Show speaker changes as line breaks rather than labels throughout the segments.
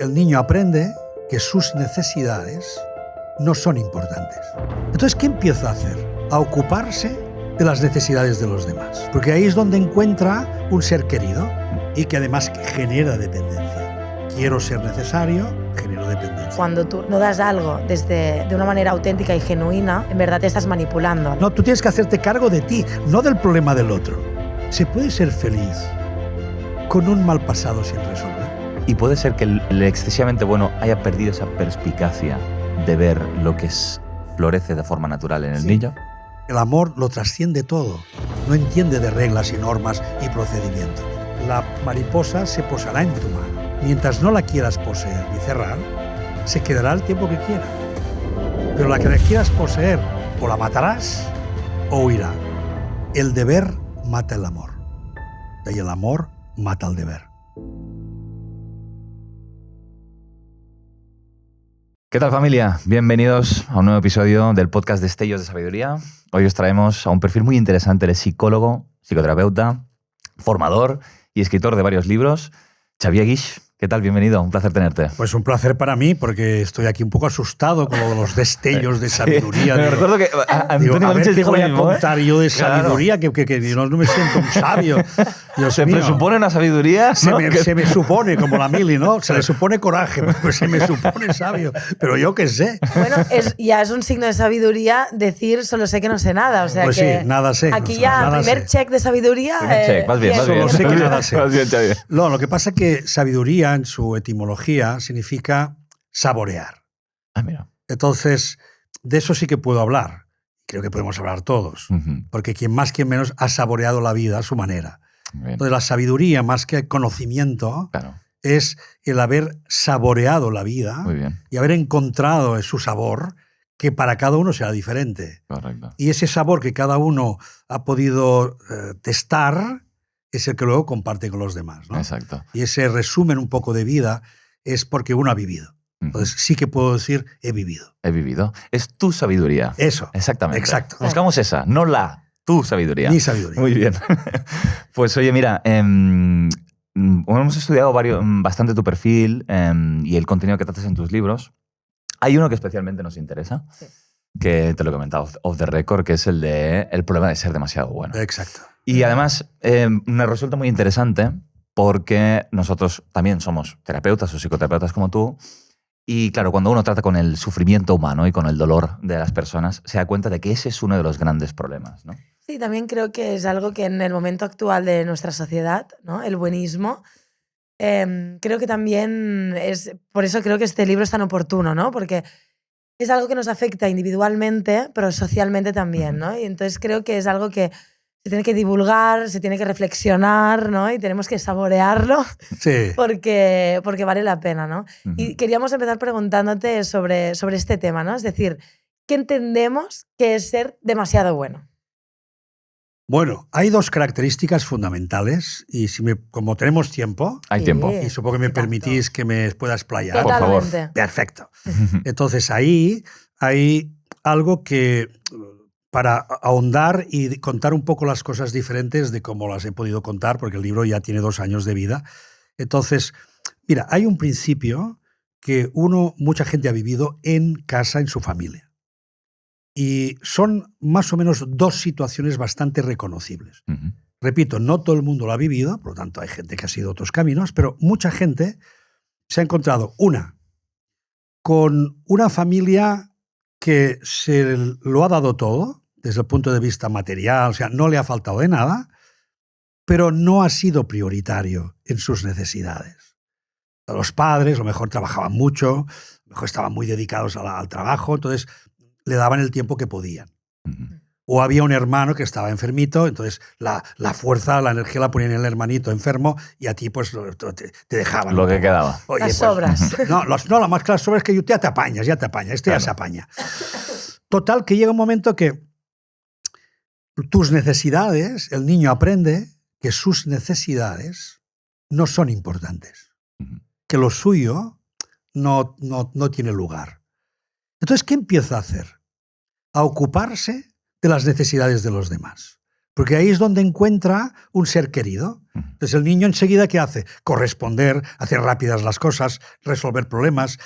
El niño aprende que sus necesidades no son importantes. Entonces, ¿qué empieza a hacer? A ocuparse de las necesidades de los demás. Porque ahí es donde encuentra un ser querido y que además genera dependencia. Quiero ser necesario, genero dependencia.
Cuando tú no das algo de una manera auténtica y genuina, en verdad te estás manipulando.
No, tú tienes que hacerte cargo de ti, no del problema del otro. ¿Se puede ser feliz con un mal pasado sin resolver?
Y puede ser que el excesivamente bueno haya perdido esa perspicacia de ver lo que florece de forma natural en el niño.
El amor lo trasciende todo. No entiende de reglas y normas y procedimientos. La mariposa se posará en tu mano. Mientras no la quieras poseer ni cerrar, se quedará el tiempo que quiera. Pero la que la quieras poseer, o la matarás o huirá. El deber mata el amor. Y el amor mata el deber.
¿Qué tal, familia? Bienvenidos a un nuevo episodio del podcast Destellos de Sabiduría. Hoy os traemos a un perfil muy interesante. Él es psicólogo, psicoterapeuta, formador y escritor de varios libros. Xavier Guix, ¿qué tal? Bienvenido, un placer tenerte.
Pues un placer para mí, porque estoy aquí un poco asustado con los destellos de sabiduría.
Me recuerdo que Antonio Manches dijo lo mismo.
Voy a contar yo de sabiduría, que no me siento un sabio. Dios
se
mío.
presupone una sabiduría, ¿no?
Se me supone, como la Mili, ¿no? Se le supone coraje, pues se me supone sabio. Pero yo qué sé.
Bueno, ya es un signo de sabiduría decir solo sé que no sé nada. O sea
pues
que
sí, nada sé.
aquí
no,
ya,
nada
primer
sé.
check de sabiduría.
Primer check, vas bien, vas bien.
Solo sé que nada sé.
Vas bien, Xavier.
No, lo que pasa es que sabiduría en su etimología significa saborear.
Ah, mira.
Entonces, de eso sí que puedo hablar. Creo que podemos hablar todos. Porque quien más, quien menos ha saboreado la vida a su manera. Entonces, la sabiduría, más que conocimiento,
Claro.
es el haber saboreado la vida.
Muy bien.
Y haber encontrado su sabor, que para cada uno será diferente.
Correcto.
Y ese sabor que cada uno ha podido testar es el que luego comparte con los demás, ¿no?
Exacto.
Y ese resumen un poco de vida es porque uno ha vivido. Entonces sí que puedo decir he vivido.
He vivido. Es tu sabiduría.
Eso.
Exactamente.
Exacto.
Buscamos esa, no tu sabiduría.
Mi sabiduría.
Muy bien. Pues oye, mira, hemos estudiado bastante tu perfil y el contenido que tratas en tus libros. Hay uno que especialmente nos interesa, que te lo he comentado off the record, que es el problema de ser demasiado bueno.
Exacto.
Y además me resulta muy interesante porque nosotros también somos terapeutas o psicoterapeutas como tú. Y claro, cuando uno trata con el sufrimiento humano y con el dolor de las personas, se da cuenta de que ese es uno de los grandes problemas, ¿no?
Sí, también creo que es algo que en el momento actual de nuestra sociedad, ¿no? El buenismo, creo que también es... Por eso creo que este libro es tan oportuno, ¿no? Porque es algo que nos afecta individualmente, pero socialmente también, ¿no? Y entonces creo que es algo que se tiene que divulgar, se tiene que reflexionar, ¿no? Y tenemos que saborearlo,
Sí.
porque vale la pena, ¿no? Y queríamos empezar preguntándote sobre este tema, ¿no? Es decir, ¿qué entendemos que es ser demasiado bueno?
Bueno, hay dos características fundamentales y como tenemos tiempo,
Hay tiempo.
y supongo que me permitís que me pueda explayar.
Por favor.
Totalmente.
Perfecto. Entonces ahí hay algo que, para ahondar y contar un poco las cosas diferentes de cómo las he podido contar, porque el libro ya tiene 2 años de vida. Entonces, mira, hay un principio que mucha gente ha vivido en casa, en su familia. Y son más o menos 2 situaciones bastante reconocibles. Repito, no todo el mundo lo ha vivido, por lo tanto hay gente que ha seguido otros caminos, pero mucha gente se ha encontrado, con una familia que se lo ha dado todo, desde el punto de vista material, o sea, no le ha faltado de nada, pero no ha sido prioritario en sus necesidades. Los padres a lo mejor trabajaban mucho, a lo mejor estaban muy dedicados al trabajo, entonces le daban el tiempo que podían. O había un hermano que estaba enfermito, entonces la fuerza, la energía la ponían en el hermanito enfermo y a ti pues te dejaban.
Lo que quedaba.
Oye,
Las sobras.
No, la más clara sobra es que ya te apañas, este ya se apaña. Total, que llega un momento que tus necesidades, el niño aprende que sus necesidades no son importantes, que lo suyo no tiene lugar. Entonces, ¿qué empieza a hacer? A ocuparse de las necesidades de los demás. Porque ahí es donde encuentra un ser querido. Entonces el niño enseguida, ¿qué hace? Corresponder, hacer rápidas las cosas, resolver problemas,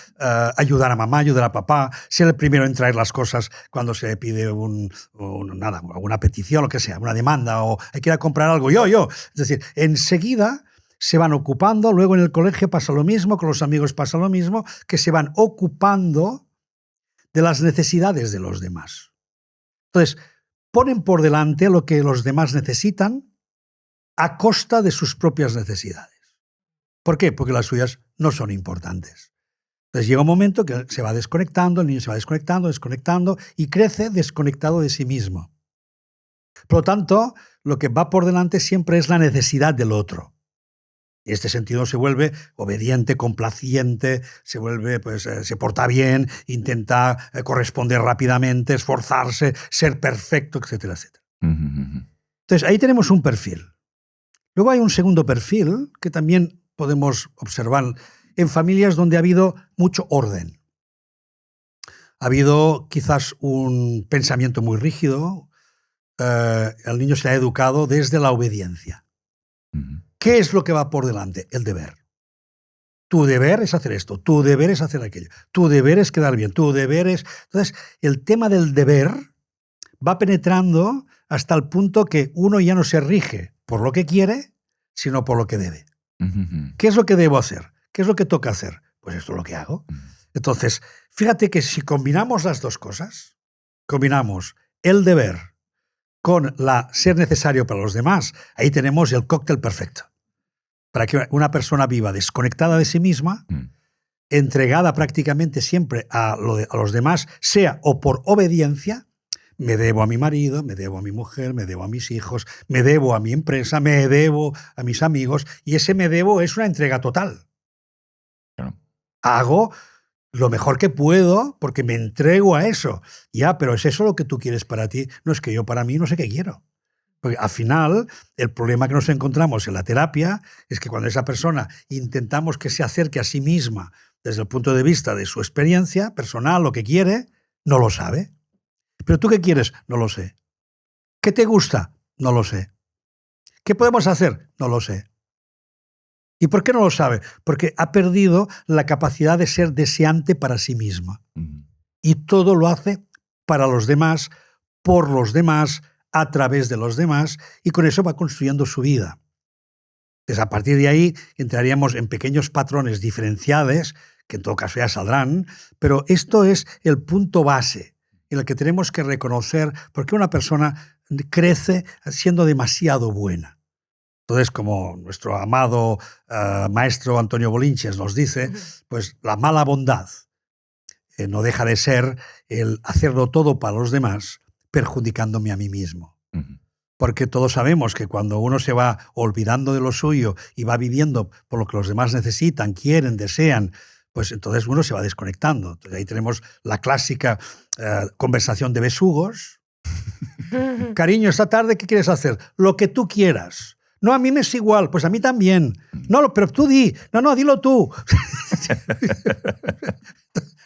ayudar a mamá, ayudar a papá, ser el primero en traer las cosas cuando se pide alguna petición, lo que sea, una demanda, o hay que ir a comprar algo, yo. Es decir, enseguida se van ocupando, luego en el colegio pasa lo mismo, con los amigos pasa lo mismo, que se van ocupando de las necesidades de los demás. Entonces, ponen por delante lo que los demás necesitan a costa de sus propias necesidades. ¿Por qué? Porque las suyas no son importantes. Entonces llega un momento que se va desconectando, el niño se va desconectando y crece desconectado de sí mismo. Por lo tanto, lo que va por delante siempre es la necesidad del otro. En este sentido se vuelve obediente, complaciente, se porta bien, intenta corresponder rápidamente, esforzarse, ser perfecto, etcétera, etcétera. Entonces ahí tenemos un perfil. Luego hay un segundo perfil que también podemos observar en familias donde ha habido mucho orden. Ha habido quizás un pensamiento muy rígido. El niño se ha educado desde la obediencia. ¿Qué es lo que va por delante? El deber. Tu deber es hacer esto, tu deber es hacer aquello, tu deber es quedar bien, tu deber es... Entonces, el tema del deber va penetrando hasta el punto que uno ya no se rige por lo que quiere, sino por lo que debe. ¿Qué es lo que debo hacer? ¿Qué es lo que toca hacer? Pues esto es lo que hago. Entonces, fíjate que si combinamos las dos cosas, combinamos el deber con ser necesario para los demás, ahí tenemos el cóctel perfecto. Para que una persona viva desconectada de sí misma, entregada prácticamente siempre a los demás, sea o por obediencia, me debo a mi marido, me debo a mi mujer, me debo a mis hijos, me debo a mi empresa, me debo a mis amigos, y ese me debo es una entrega total.
Claro.
Hago lo mejor que puedo porque me entrego a eso. Ya, pero ¿es eso lo que tú quieres para ti? No, es que yo para mí no sé qué quiero. Porque al final, el problema que nos encontramos en la terapia es que cuando esa persona intentamos que se acerque a sí misma desde el punto de vista de su experiencia personal, lo que quiere, no lo sabe. ¿Pero tú qué quieres? No lo sé. ¿Qué te gusta? No lo sé. ¿Qué podemos hacer? No lo sé. ¿Y por qué no lo sabe? Porque ha perdido la capacidad de ser deseante para sí misma. Y todo lo hace para los demás, por los demás, a través de los demás, y con eso va construyendo su vida. Entonces, a partir de ahí entraríamos en pequeños patrones diferenciados, que en todo caso ya saldrán, pero esto es el punto base en el que tenemos que reconocer por qué una persona crece siendo demasiado buena. Entonces, como nuestro amado maestro Antonio Bolinches nos dice, pues la mala bondad no deja de ser el hacerlo todo para los demás, perjudicándome a mí mismo. Porque todos sabemos que cuando uno se va olvidando de lo suyo y va viviendo por lo que los demás necesitan, quieren, desean, pues entonces uno se va desconectando. Entonces ahí tenemos la clásica conversación de besugos. Cariño, esta tarde, ¿qué quieres hacer? Lo que tú quieras. No, a mí me es igual, pues a mí también. No, pero tú di. No, dilo tú.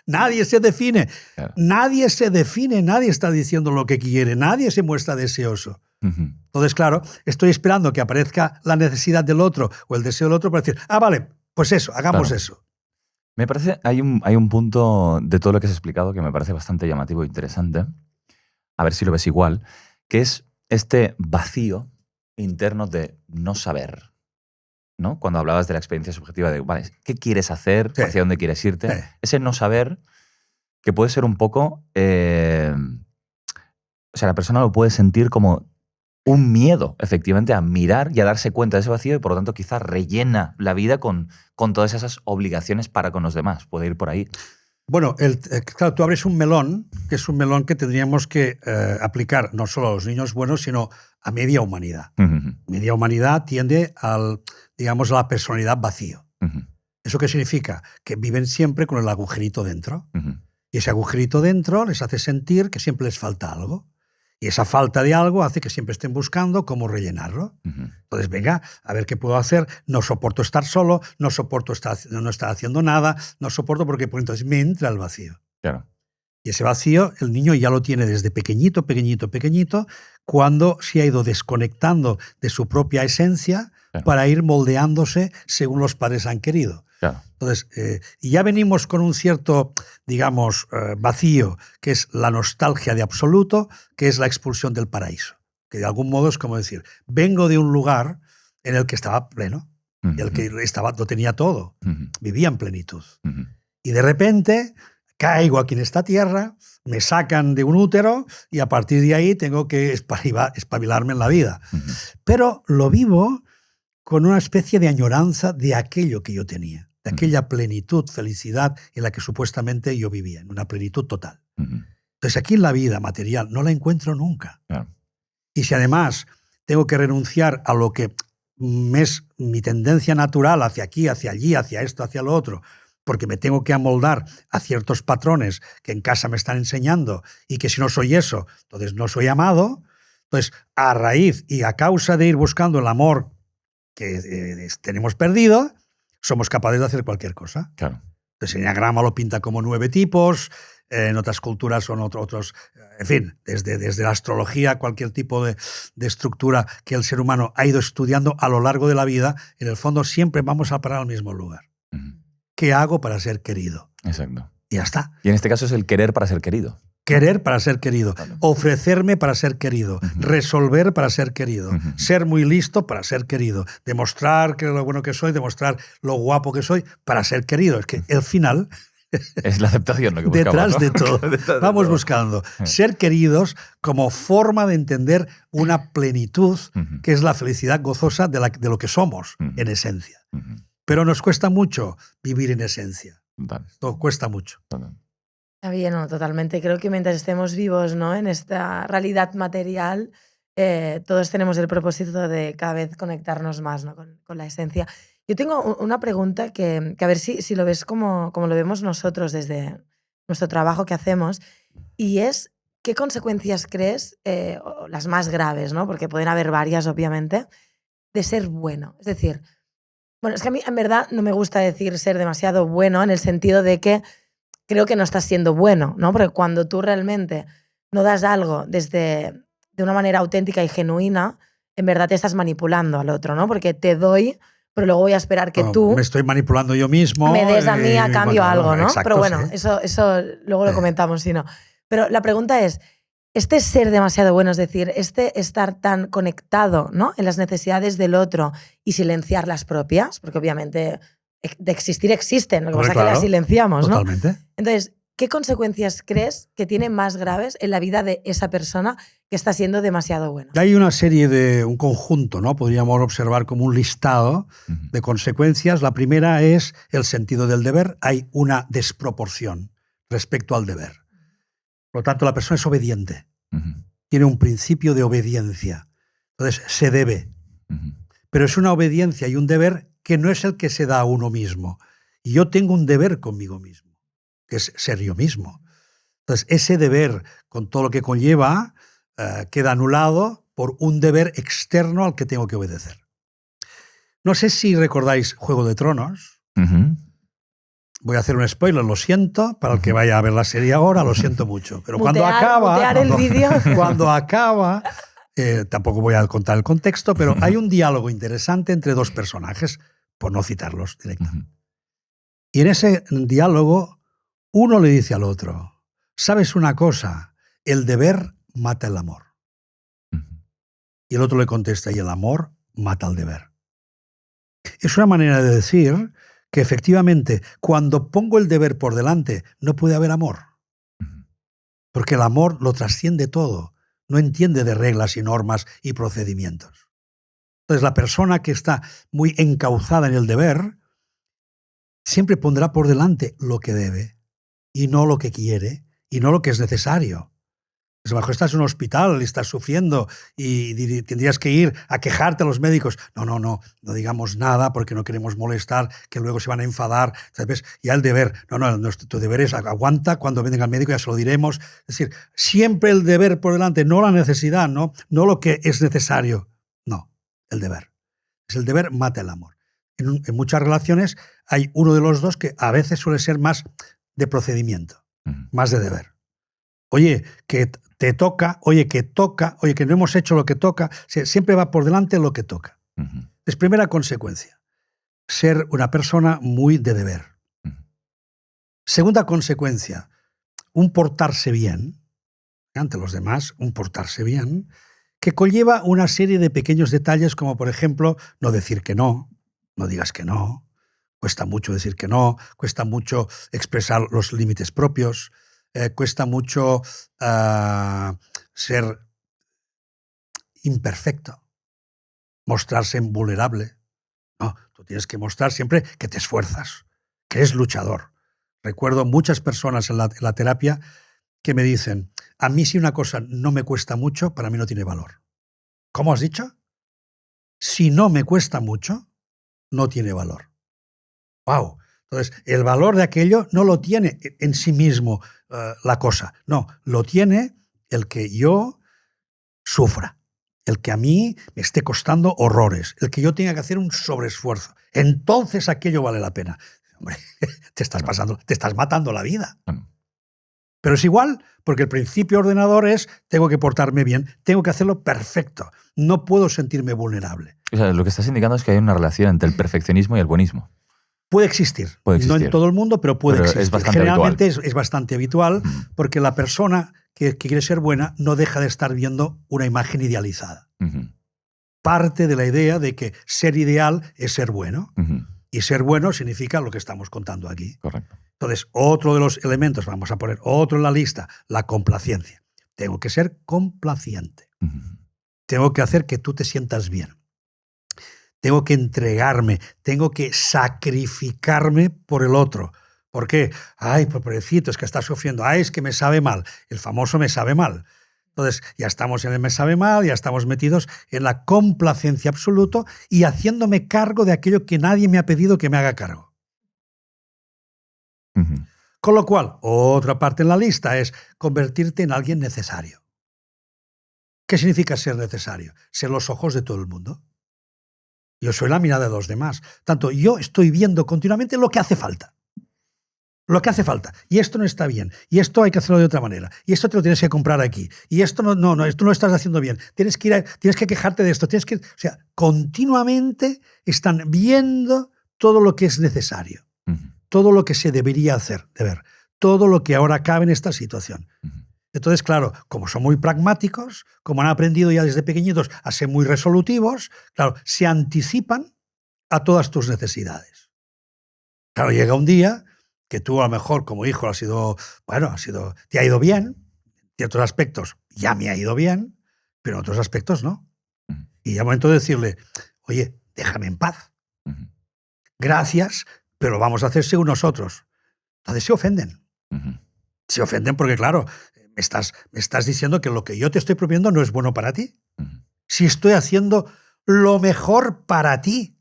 Nadie se define. Claro. Nadie se define, nadie está diciendo lo que quiere, nadie se muestra deseoso. Entonces, claro, estoy esperando que aparezca la necesidad del otro o el deseo del otro para decir, vale, pues eso, hagamos eso.
Me parece, hay un punto de todo lo que has explicado que me parece bastante llamativo e interesante, a ver si lo ves igual, que es este vacío interno de no saber, ¿no? Cuando hablabas de la experiencia subjetiva de, vale, ¿qué quieres hacer? Sí. ¿Hacia dónde quieres irte? Sí. Ese no saber que puede ser un poco... o sea, la persona lo puede sentir como un miedo, efectivamente, a mirar y a darse cuenta de ese vacío y, por lo tanto, quizás rellena la vida con todas esas obligaciones para con los demás. Puede ir por ahí.
Bueno, claro, tú abres un melón, que es un melón que tendríamos que aplicar no solo a los niños buenos, sino a media humanidad. Media humanidad tiende digamos, a la personalidad vacío. ¿Eso qué significa? Que viven siempre con el agujerito dentro. Y ese agujerito dentro les hace sentir que siempre les falta algo. Y esa falta de algo hace que siempre estén buscando cómo rellenarlo. Entonces, venga, a ver qué puedo hacer. No soporto estar solo, no soporto no estar haciendo nada, no soporto porque entonces me entra el vacío.
Claro.
Y ese vacío el niño ya lo tiene desde pequeñito, pequeñito, pequeñito, cuando se ha ido desconectando de su propia esencia para ir moldeándose según los padres han querido.
Claro.
Entonces, y ya venimos con un cierto, digamos, vacío, que es la nostalgia de absoluto, que es la expulsión del paraíso. Que de algún modo es como decir, vengo de un lugar en el que estaba pleno, el que lo tenía todo, vivía en plenitud. Y de repente caigo aquí en esta tierra, me sacan de un útero y a partir de ahí tengo que espabilarme en la vida. Pero lo vivo con una especie de añoranza de aquello que yo tenía, de aquella plenitud, felicidad en la que supuestamente yo vivía, en una plenitud total. Entonces aquí en la vida material no la encuentro nunca.
Claro.
Y si además tengo que renunciar a lo que es mi tendencia natural hacia aquí, hacia allí, hacia esto, hacia lo otro, porque me tengo que amoldar a ciertos patrones que en casa me están enseñando y que si no soy eso, entonces no soy amado, entonces a raíz y a causa de ir buscando el amor que tenemos perdido, somos capaces de hacer cualquier cosa.
Claro.
Entonces el enneagrama lo pinta como 9 tipos, en otras culturas son otros, en fin, desde la astrología, cualquier tipo de estructura que el ser humano ha ido estudiando a lo largo de la vida, en el fondo siempre vamos a parar al mismo lugar. ¿Qué hago para ser querido?
Exacto.
Y ya está.
Y en este caso es el querer para ser querido.
Querer para ser querido,
Vale.
ofrecerme para ser querido, resolver para ser querido, ser muy listo para ser querido, demostrar que lo bueno que soy, demostrar lo guapo que soy para ser querido. Es que el final,
Es la aceptación lo que buscamos,
detrás
¿no?
de todo,
Detrás de
vamos
todo.
buscando ser queridos como forma de entender una plenitud que es la felicidad gozosa de lo que somos en esencia. Pero nos cuesta mucho vivir en esencia.
Vale.
Nos cuesta mucho.
Vale.
Está bien, no, totalmente. Creo que mientras estemos vivos, ¿no?, en esta realidad material, todos tenemos el propósito de cada vez conectarnos más, ¿no?, con la esencia. Yo tengo una pregunta que a ver si lo ves como lo vemos nosotros desde nuestro trabajo que hacemos, y es ¿qué consecuencias crees, o las más graves, ¿no?, porque pueden haber varias, obviamente, de ser bueno? Es decir, bueno, es que a mí en verdad no me gusta decir ser demasiado bueno en el sentido de que creo que no estás siendo bueno, ¿no? Porque cuando tú realmente no das algo de una manera auténtica y genuina, en verdad te estás manipulando al otro, ¿no? Porque te doy, pero luego voy a esperar que tú
Me estoy manipulando yo mismo.
me des a mí a cambio
bueno,
algo, ¿no?
exacto,
Pero bueno,
sí.
eso luego lo comentamos, si no. Pero la pregunta es, este ser demasiado bueno, es decir, este estar tan conectado, ¿no?, en las necesidades del otro y silenciar las propias, porque obviamente de existir existen, lo que pasa es que las silenciamos, ¿no?
Totalmente.
Entonces, ¿qué consecuencias crees que tiene más graves en la vida de esa persona que está siendo demasiado buena?
Hay una serie un conjunto, ¿no? Podríamos observar como un listado de consecuencias. La primera es el sentido del deber. Hay una desproporción respecto al deber. Por lo tanto, la persona es obediente. Tiene un principio de obediencia. Entonces, se debe. Pero es una obediencia y un deber que no es el que se da a uno mismo. Y yo tengo un deber conmigo mismo, que es ser yo mismo. Entonces, ese deber, con todo lo que conlleva, queda anulado por un deber externo al que tengo que obedecer. No sé si recordáis Juego de Tronos. Voy a hacer un spoiler, lo siento, para el que vaya a ver la serie ahora, lo siento mucho. Pero
Mutear el vídeo.
Cuando acaba, tampoco voy a contar el contexto, pero hay un diálogo interesante entre dos personajes, por no citarlos directamente. Y en ese diálogo, uno le dice al otro, ¿sabes una cosa? El deber mata el amor. Y el otro le contesta, y el amor mata al deber. Es una manera de decir que efectivamente, cuando pongo el deber por delante, no puede haber amor. Porque el amor lo trasciende todo, no entiende de reglas y normas y procedimientos. Entonces, la persona que está muy encauzada en el deber siempre pondrá por delante lo que debe y no lo que quiere y no lo que es necesario. Pues a lo mejor estás en un hospital y estás sufriendo y tendrías que ir a quejarte a los médicos. No digamos nada porque no queremos molestar, que luego se van a enfadar. ¿Sabes? Ya el deber, tu deber es aguanta, cuando venga el médico ya se lo diremos. Es decir, siempre el deber por delante, no la necesidad, no lo que es necesario. No, el deber. Es el deber mata el amor. En muchas relaciones hay uno de los dos que a veces suele ser más de procedimiento, más de deber. Oye, que te toca, oye, que toca, oye, que no hemos hecho lo que toca. Siempre va por delante lo que toca. Es primera consecuencia. Ser una persona muy de deber. Segunda consecuencia, un portarse bien, ante los demás, un portarse bien, que conlleva una serie de pequeños detalles como, por ejemplo, no decir que no digas que no, cuesta mucho decir que no, cuesta mucho expresar los límites propios, cuesta mucho ser imperfecto, mostrarse vulnerable. No, tú tienes que mostrar siempre que te esfuerzas, que eres luchador. Recuerdo muchas personas en la terapia que me dicen, a mí si una cosa no me cuesta mucho, para mí no tiene valor. ¿Cómo has dicho? Si no me cuesta mucho, no tiene valor. ¡Wow! Entonces, el valor de aquello no lo tiene en sí mismo la cosa. No, lo tiene el que yo sufra, el que a mí me esté costando horrores, el que yo tenga que hacer un sobreesfuerzo. Entonces aquello vale la pena. Hombre, te estás matando la vida. Pero es igual, porque el principio ordenador es tengo que portarme bien, tengo que hacerlo perfecto, no puedo sentirme vulnerable.
O sea, lo que estás indicando es que hay una relación entre el perfeccionismo y el buenismo.
Puede existir. No en todo el mundo, pero puede existir.
Es bastante
Generalmente
habitual.
Es bastante habitual porque la persona que quiere ser buena no deja de estar viendo una imagen idealizada. Parte de la idea de que ser ideal es ser bueno. Y ser bueno significa lo que estamos contando aquí.
Correcto.
Entonces, otro de los elementos, vamos a poner otro en la lista, la complacencia. Tengo que ser complaciente. Tengo que hacer que tú te sientas bien. Tengo que entregarme, tengo que sacrificarme por el otro. ¿Por qué? Ay, pobrecito, es que está sufriendo. Ay, es que me sabe mal. El famoso me sabe mal. Entonces, ya estamos en el me sabe mal, ya estamos metidos en la complacencia absoluta y haciéndome cargo de aquello que nadie me ha pedido que me haga cargo. Con lo cual, otra parte en la lista es convertirte en alguien necesario. ¿Qué significa ser necesario? Ser los ojos de todo el mundo. Yo soy la mirada de los demás. Tanto yo estoy viendo continuamente lo que hace falta. Lo que hace falta. Y esto no está bien. Y esto hay que hacerlo de otra manera. Y esto te lo tienes que comprar aquí. Y esto no, esto no lo estás haciendo bien. Tienes que quejarte de esto. O sea, continuamente están viendo todo lo que es necesario. Todo lo que se debería hacer, todo lo que ahora cabe en esta situación. Entonces, claro, como son muy pragmáticos, como han aprendido ya desde pequeñitos a ser muy resolutivos, claro, se anticipan a todas tus necesidades. Claro, llega un día que tú a lo mejor como hijo te ha ido bien, en ciertos aspectos ya me ha ido bien, pero en otros aspectos no. Y ya momento de decirle, oye, déjame en paz. Gracias, pero vamos a hacer según nosotros. Entonces se ofenden. Se ofenden porque, claro, me estás diciendo que lo que yo te estoy proponiendo no es bueno para ti. Si estoy haciendo lo mejor para ti.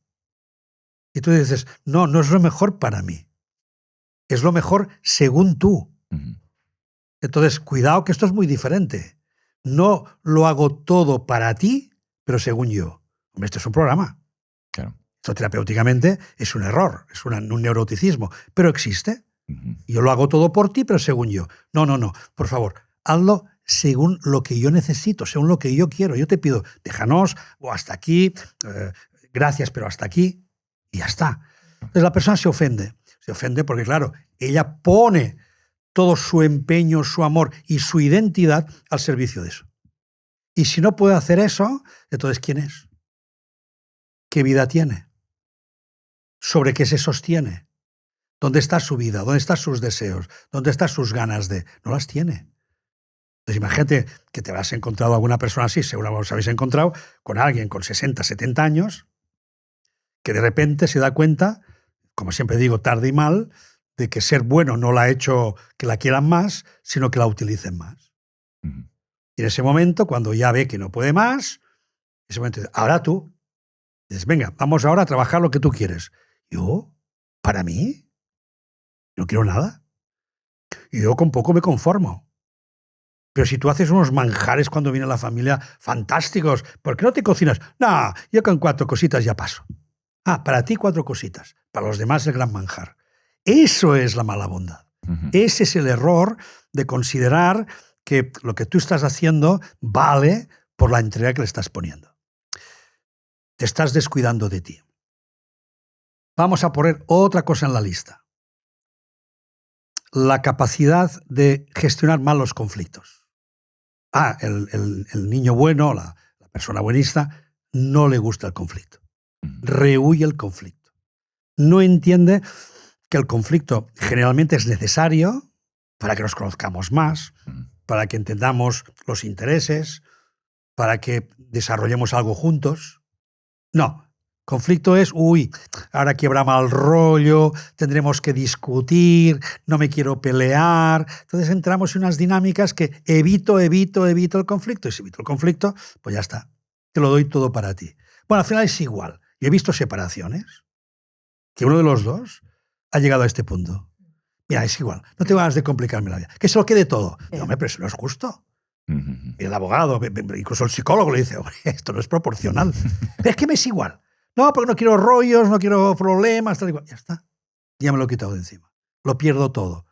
Y tú dices, no es lo mejor para mí. Es lo mejor según tú. Entonces, cuidado que esto es muy diferente. No lo hago todo para ti, pero según yo. Hombre, esto es un programa.
Claro.
Esto terapéuticamente es un error, es un neuroticismo, pero existe. Yo lo hago todo por ti, pero según yo. No, por favor, hazlo según lo que yo necesito, según lo que yo quiero. Yo te pido, déjanos, o hasta aquí, gracias, pero hasta aquí, y ya está. Entonces la persona se ofende porque, claro, ella pone todo su empeño, su amor y su identidad al servicio de eso. Y si no puede hacer eso, entonces ¿quién es? ¿Qué vida tiene? ¿Sobre qué se sostiene? ¿Dónde está su vida? ¿Dónde están sus deseos? ¿Dónde están sus ganas de...? No las tiene. Entonces imagínate que te habrás encontrado a alguna persona así, seguro os habéis encontrado con alguien con 60, 70 años que de repente se da cuenta, como siempre digo, tarde y mal, de que ser bueno no la ha hecho que la quieran más, sino que la utilicen más. Y en ese momento, cuando ya ve que no puede más, en ese momento dice, ahora tú, dices, venga, vamos ahora a trabajar lo que tú quieres. ¿Yo? ¿Para mí? No quiero nada. Yo con poco me conformo. Pero si tú haces unos manjares cuando viene la familia fantásticos, ¿por qué no te cocinas? No, yo con 4 cositas ya paso. Para ti 4 cositas, para los demás el gran manjar. Eso es la mala bondad. Ese es el error de considerar que lo que tú estás haciendo vale por la entrega que le estás poniendo. Te estás descuidando de ti. Vamos a poner otra cosa en la lista. La capacidad de gestionar mal los conflictos. El niño bueno, la persona buenista, no le gusta el conflicto. Rehúye el conflicto. No entiende que el conflicto generalmente es necesario para que nos conozcamos más, para que entendamos los intereses, para que desarrollemos algo juntos. No, conflicto es, ahora quiebra mal rollo, tendremos que discutir, no me quiero pelear. Entonces entramos en unas dinámicas que evito el conflicto. Y si evito el conflicto, pues ya está, te lo doy todo para ti. Bueno, al final es igual. Yo he visto separaciones que uno de los dos ha llegado a este punto. Mira, es igual, no tengo ganas de complicarme la vida. Que se lo quede todo. No, hombre, pero eso no es justo. Y el abogado, incluso el psicólogo le dice, esto no es proporcional. Pero es que me es igual. No, porque no quiero rollos, no quiero problemas, tal y cual. Ya está. Ya me lo he quitado de encima. Lo pierdo todo.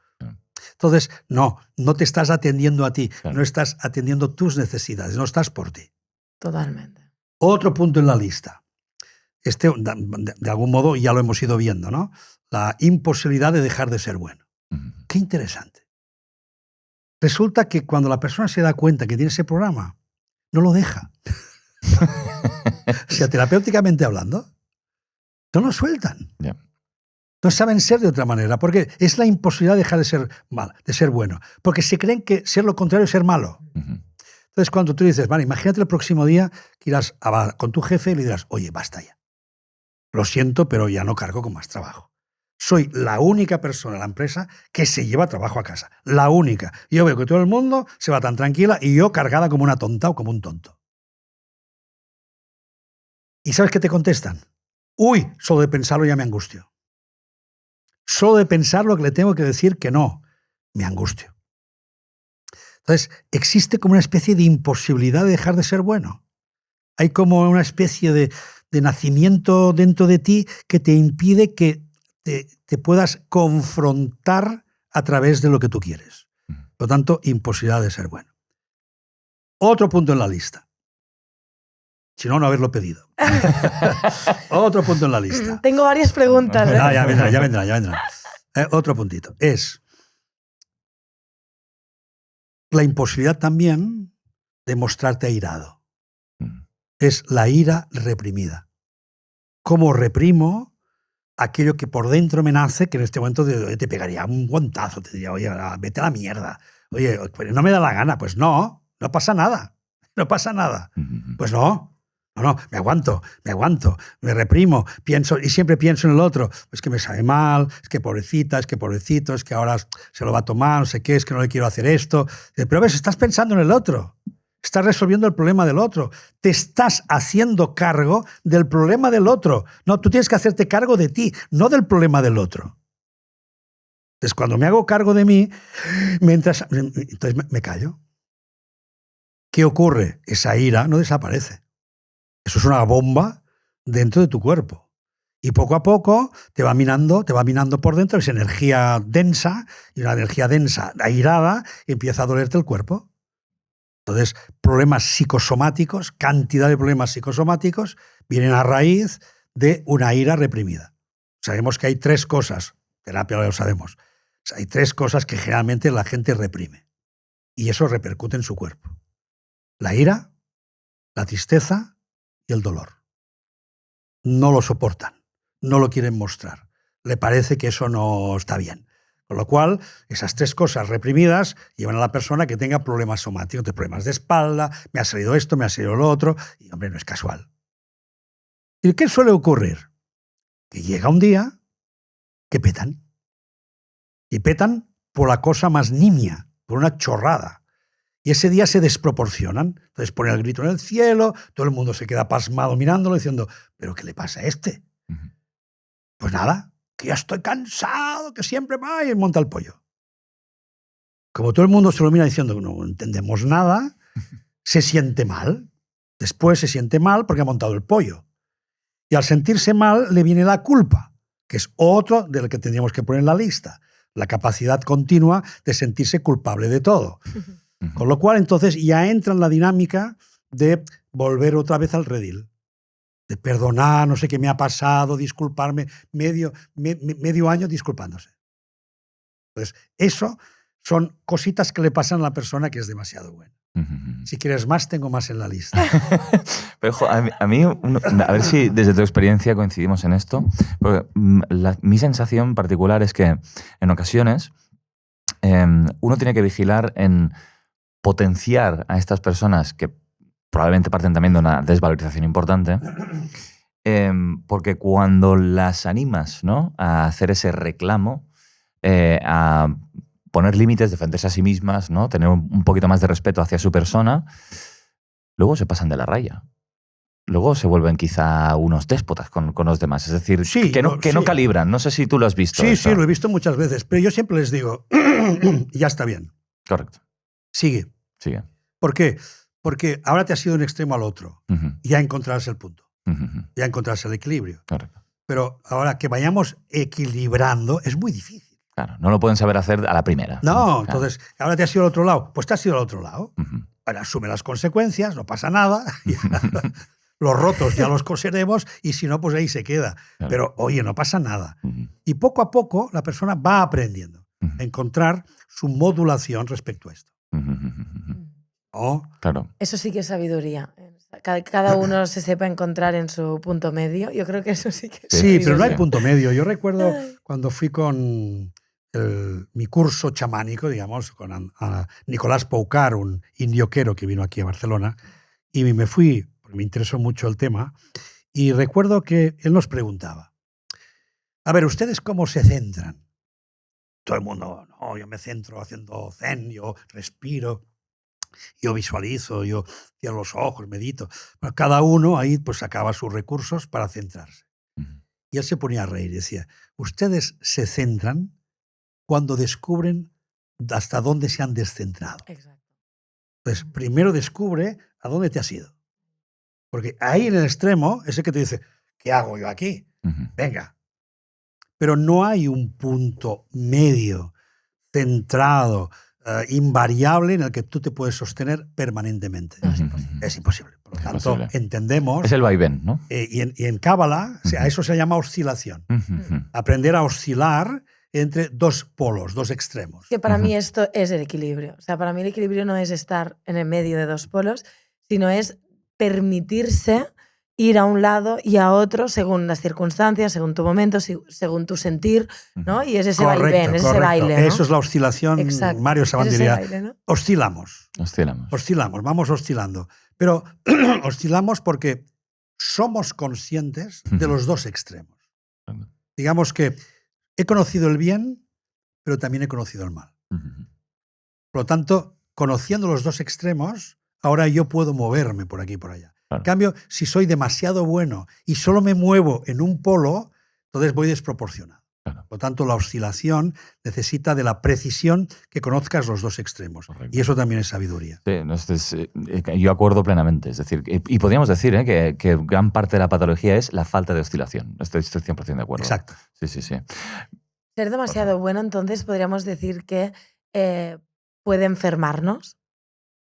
Entonces, no te estás atendiendo a ti. No estás atendiendo tus necesidades. No estás por ti.
Totalmente.
Otro punto en la lista. De algún modo ya lo hemos ido viendo, ¿no? La imposibilidad de dejar de ser bueno. Qué interesante. Resulta que cuando la persona se da cuenta que tiene ese programa, no lo deja. O sea, terapéuticamente hablando, no lo sueltan.
Yeah.
No saben ser de otra manera, porque es la imposibilidad de dejar de ser mal, de ser bueno. Porque se creen que ser lo contrario es ser malo. Entonces, cuando tú dices, vale, imagínate el próximo día que irás con tu jefe y le dirás, oye, basta ya. Lo siento, pero ya no cargo con más trabajo. Soy la única persona en la empresa que se lleva trabajo a casa. La única. Yo veo que todo el mundo se va tan tranquila y yo cargada como una tonta o como un tonto. ¿Y sabes qué te contestan? Solo de pensarlo ya me angustio. Solo de pensar lo que le tengo que decir que no, me angustio. Entonces, existe como una especie de imposibilidad de dejar de ser bueno. Hay como una especie de nacimiento dentro de ti que te impide que te puedas confrontar a través de lo que tú quieres. Por lo tanto, imposibilidad de ser bueno. Otro punto en la lista. Si no haberlo pedido. Otro punto en la lista.
Tengo varias preguntas.
Ya vendrá. Otro puntito. Es la imposibilidad también de mostrarte airado. Es la ira reprimida. ¿Cómo reprimo aquello que por dentro me nace, que en este momento te pegaría un guantazo, te diría, oye, vete a la mierda. Oye, no me da la gana. Pues no pasa nada. No pasa nada. Pues no, me aguanto, me reprimo, pienso y siempre pienso en el otro. Es que me sabe mal, es que pobrecita, es que pobrecito, es que ahora se lo va a tomar, no sé qué, es que no le quiero hacer esto. Pero ves, estás pensando en el otro. Estás resolviendo el problema del otro. Te estás haciendo cargo del problema del otro. No, tú tienes que hacerte cargo de ti, no del problema del otro. Entonces, cuando me hago cargo de mí, entonces me callo. ¿Qué ocurre? Esa ira no desaparece. Eso es una bomba dentro de tu cuerpo. Y poco a poco te va minando por dentro esa energía densa, y una energía densa airada empieza a dolerte el cuerpo. Entonces, problemas psicosomáticos, cantidad de problemas psicosomáticos, vienen a raíz de una ira reprimida. Sabemos que hay 3 cosas, terapia lo sabemos, hay 3 cosas que generalmente la gente reprime. Y eso repercute en su cuerpo. La ira, la tristeza y el dolor. No lo soportan, no lo quieren mostrar. Le parece que eso no está bien. Con lo cual, esas 3 cosas reprimidas llevan a la persona que tenga problemas somáticos, problemas de espalda, me ha salido esto, me ha salido lo otro, y hombre, no es casual. ¿Y qué suele ocurrir? Que llega un día que petan. Y petan por la cosa más nimia, por una chorrada. Y ese día se desproporcionan. Entonces ponen el grito en el cielo, todo el mundo se queda pasmado mirándolo diciendo, ¿pero qué le pasa a este? Pues nada, que ya estoy cansado, que siempre va y monta el pollo. Como todo el mundo se lo mira diciendo no entendemos nada, se siente mal. Después se siente mal porque ha montado el pollo. Y al sentirse mal le viene la culpa, que es otro del que tendríamos que poner en la lista. La capacidad continua de sentirse culpable de todo. Con lo cual, entonces, ya entra en la dinámica de volver otra vez al redil. De perdonar, no sé qué me ha pasado, disculparme, medio año disculpándose. Entonces, eso son cositas que le pasan a la persona que es demasiado buena. Si quieres más, tengo más en la lista.
Pero ojo, a mí, a ver si desde tu experiencia coincidimos en esto, porque mi sensación particular es que en ocasiones uno tiene que vigilar en potenciar a estas personas que probablemente parten también de una desvalorización importante, porque cuando las animas, ¿no?, a hacer ese reclamo, a poner límites, defenderse a sí mismas, ¿no?, tener un poquito más de respeto hacia su persona, luego se pasan de la raya. Luego se vuelven quizá unos déspotas con los demás. Es decir,
sí,
que no calibran. No sé si tú lo has visto.
Sí, lo he visto muchas veces. Pero yo siempre les digo, ya está bien.
Correcto.
Sigue. ¿Por qué? Porque ahora te has ido de un extremo al otro. Ya encontrarás el punto. Ya encontrarás el equilibrio.
Correcto.
Pero ahora que vayamos equilibrando es muy difícil.
Claro, no lo pueden saber hacer a la primera.
No,
claro.
Entonces, ahora te has ido al otro lado. Pues te has ido al otro lado. Ahora asume las consecuencias, no pasa nada. Los rotos ya los coseremos y si no, pues ahí se queda.
Claro.
Pero, oye, no pasa nada. Y poco a poco la persona va aprendiendo a encontrar su modulación respecto a esto. ¿Oh?
Claro.
Eso sí que es sabiduría. Cada uno se sepa encontrar en su punto medio. Yo creo que eso sí que es
sabiduría. Sí, pero no hay punto medio. Yo recuerdo cuando fui con mi curso chamánico, digamos, con Nicolás Poucar, un indioquero que vino aquí a Barcelona, y me fui, porque me interesó mucho el tema, y recuerdo que él nos preguntaba, a ver, ¿ustedes cómo se centran? Todo el mundo, no, yo me centro haciendo zen, yo respiro, yo visualizo, yo cierro los ojos, medito. Bueno, cada uno ahí pues sacaba sus recursos para centrarse. Y él se ponía a reír y decía, ustedes se centran cuando descubren hasta dónde se han descentrado.
Exacto.
Entonces, primero descubre a dónde te has ido. Porque ahí en el extremo es el que te dice, ¿qué hago yo aquí? Venga. Pero no hay un punto medio, centrado, invariable en el que tú te puedes sostener permanentemente.
No, es imposible.
Es imposible. Por lo tanto, entendemos...
Es el vaivén, ¿no?
Y en Cábala, a eso se llama oscilación. Aprender a oscilar entre dos polos, dos extremos.
Que para mí esto es el equilibrio. O sea, para mí el equilibrio no es estar en el medio de dos polos, sino es permitirse ir a un lado y a otro según las circunstancias, según tu momento, según tu sentir, ¿no? Y es ese vaivén, es ese baile, ¿no?
Eso es la oscilación.
Exacto.
Mario Saban diría,
baile, ¿no?
Oscilamos, vamos oscilando. Pero oscilamos porque somos conscientes de los dos extremos. Digamos que he conocido el bien, pero también he conocido el mal. Por lo tanto, conociendo los dos extremos, ahora yo puedo moverme por aquí y por allá.
Claro.
En cambio, si soy demasiado bueno y solo me muevo en un polo, entonces voy desproporcionado.
Claro.
Por lo tanto, la oscilación necesita de la precisión que conozcas los dos extremos.
Correcto.
Y eso también es sabiduría.
Sí, yo acuerdo plenamente. Es decir, y podríamos decir que gran parte de la patología es la falta de oscilación. Estoy 100% de acuerdo.
Exacto.
Sí.
Ser demasiado bueno, entonces, podríamos decir que puede enfermarnos.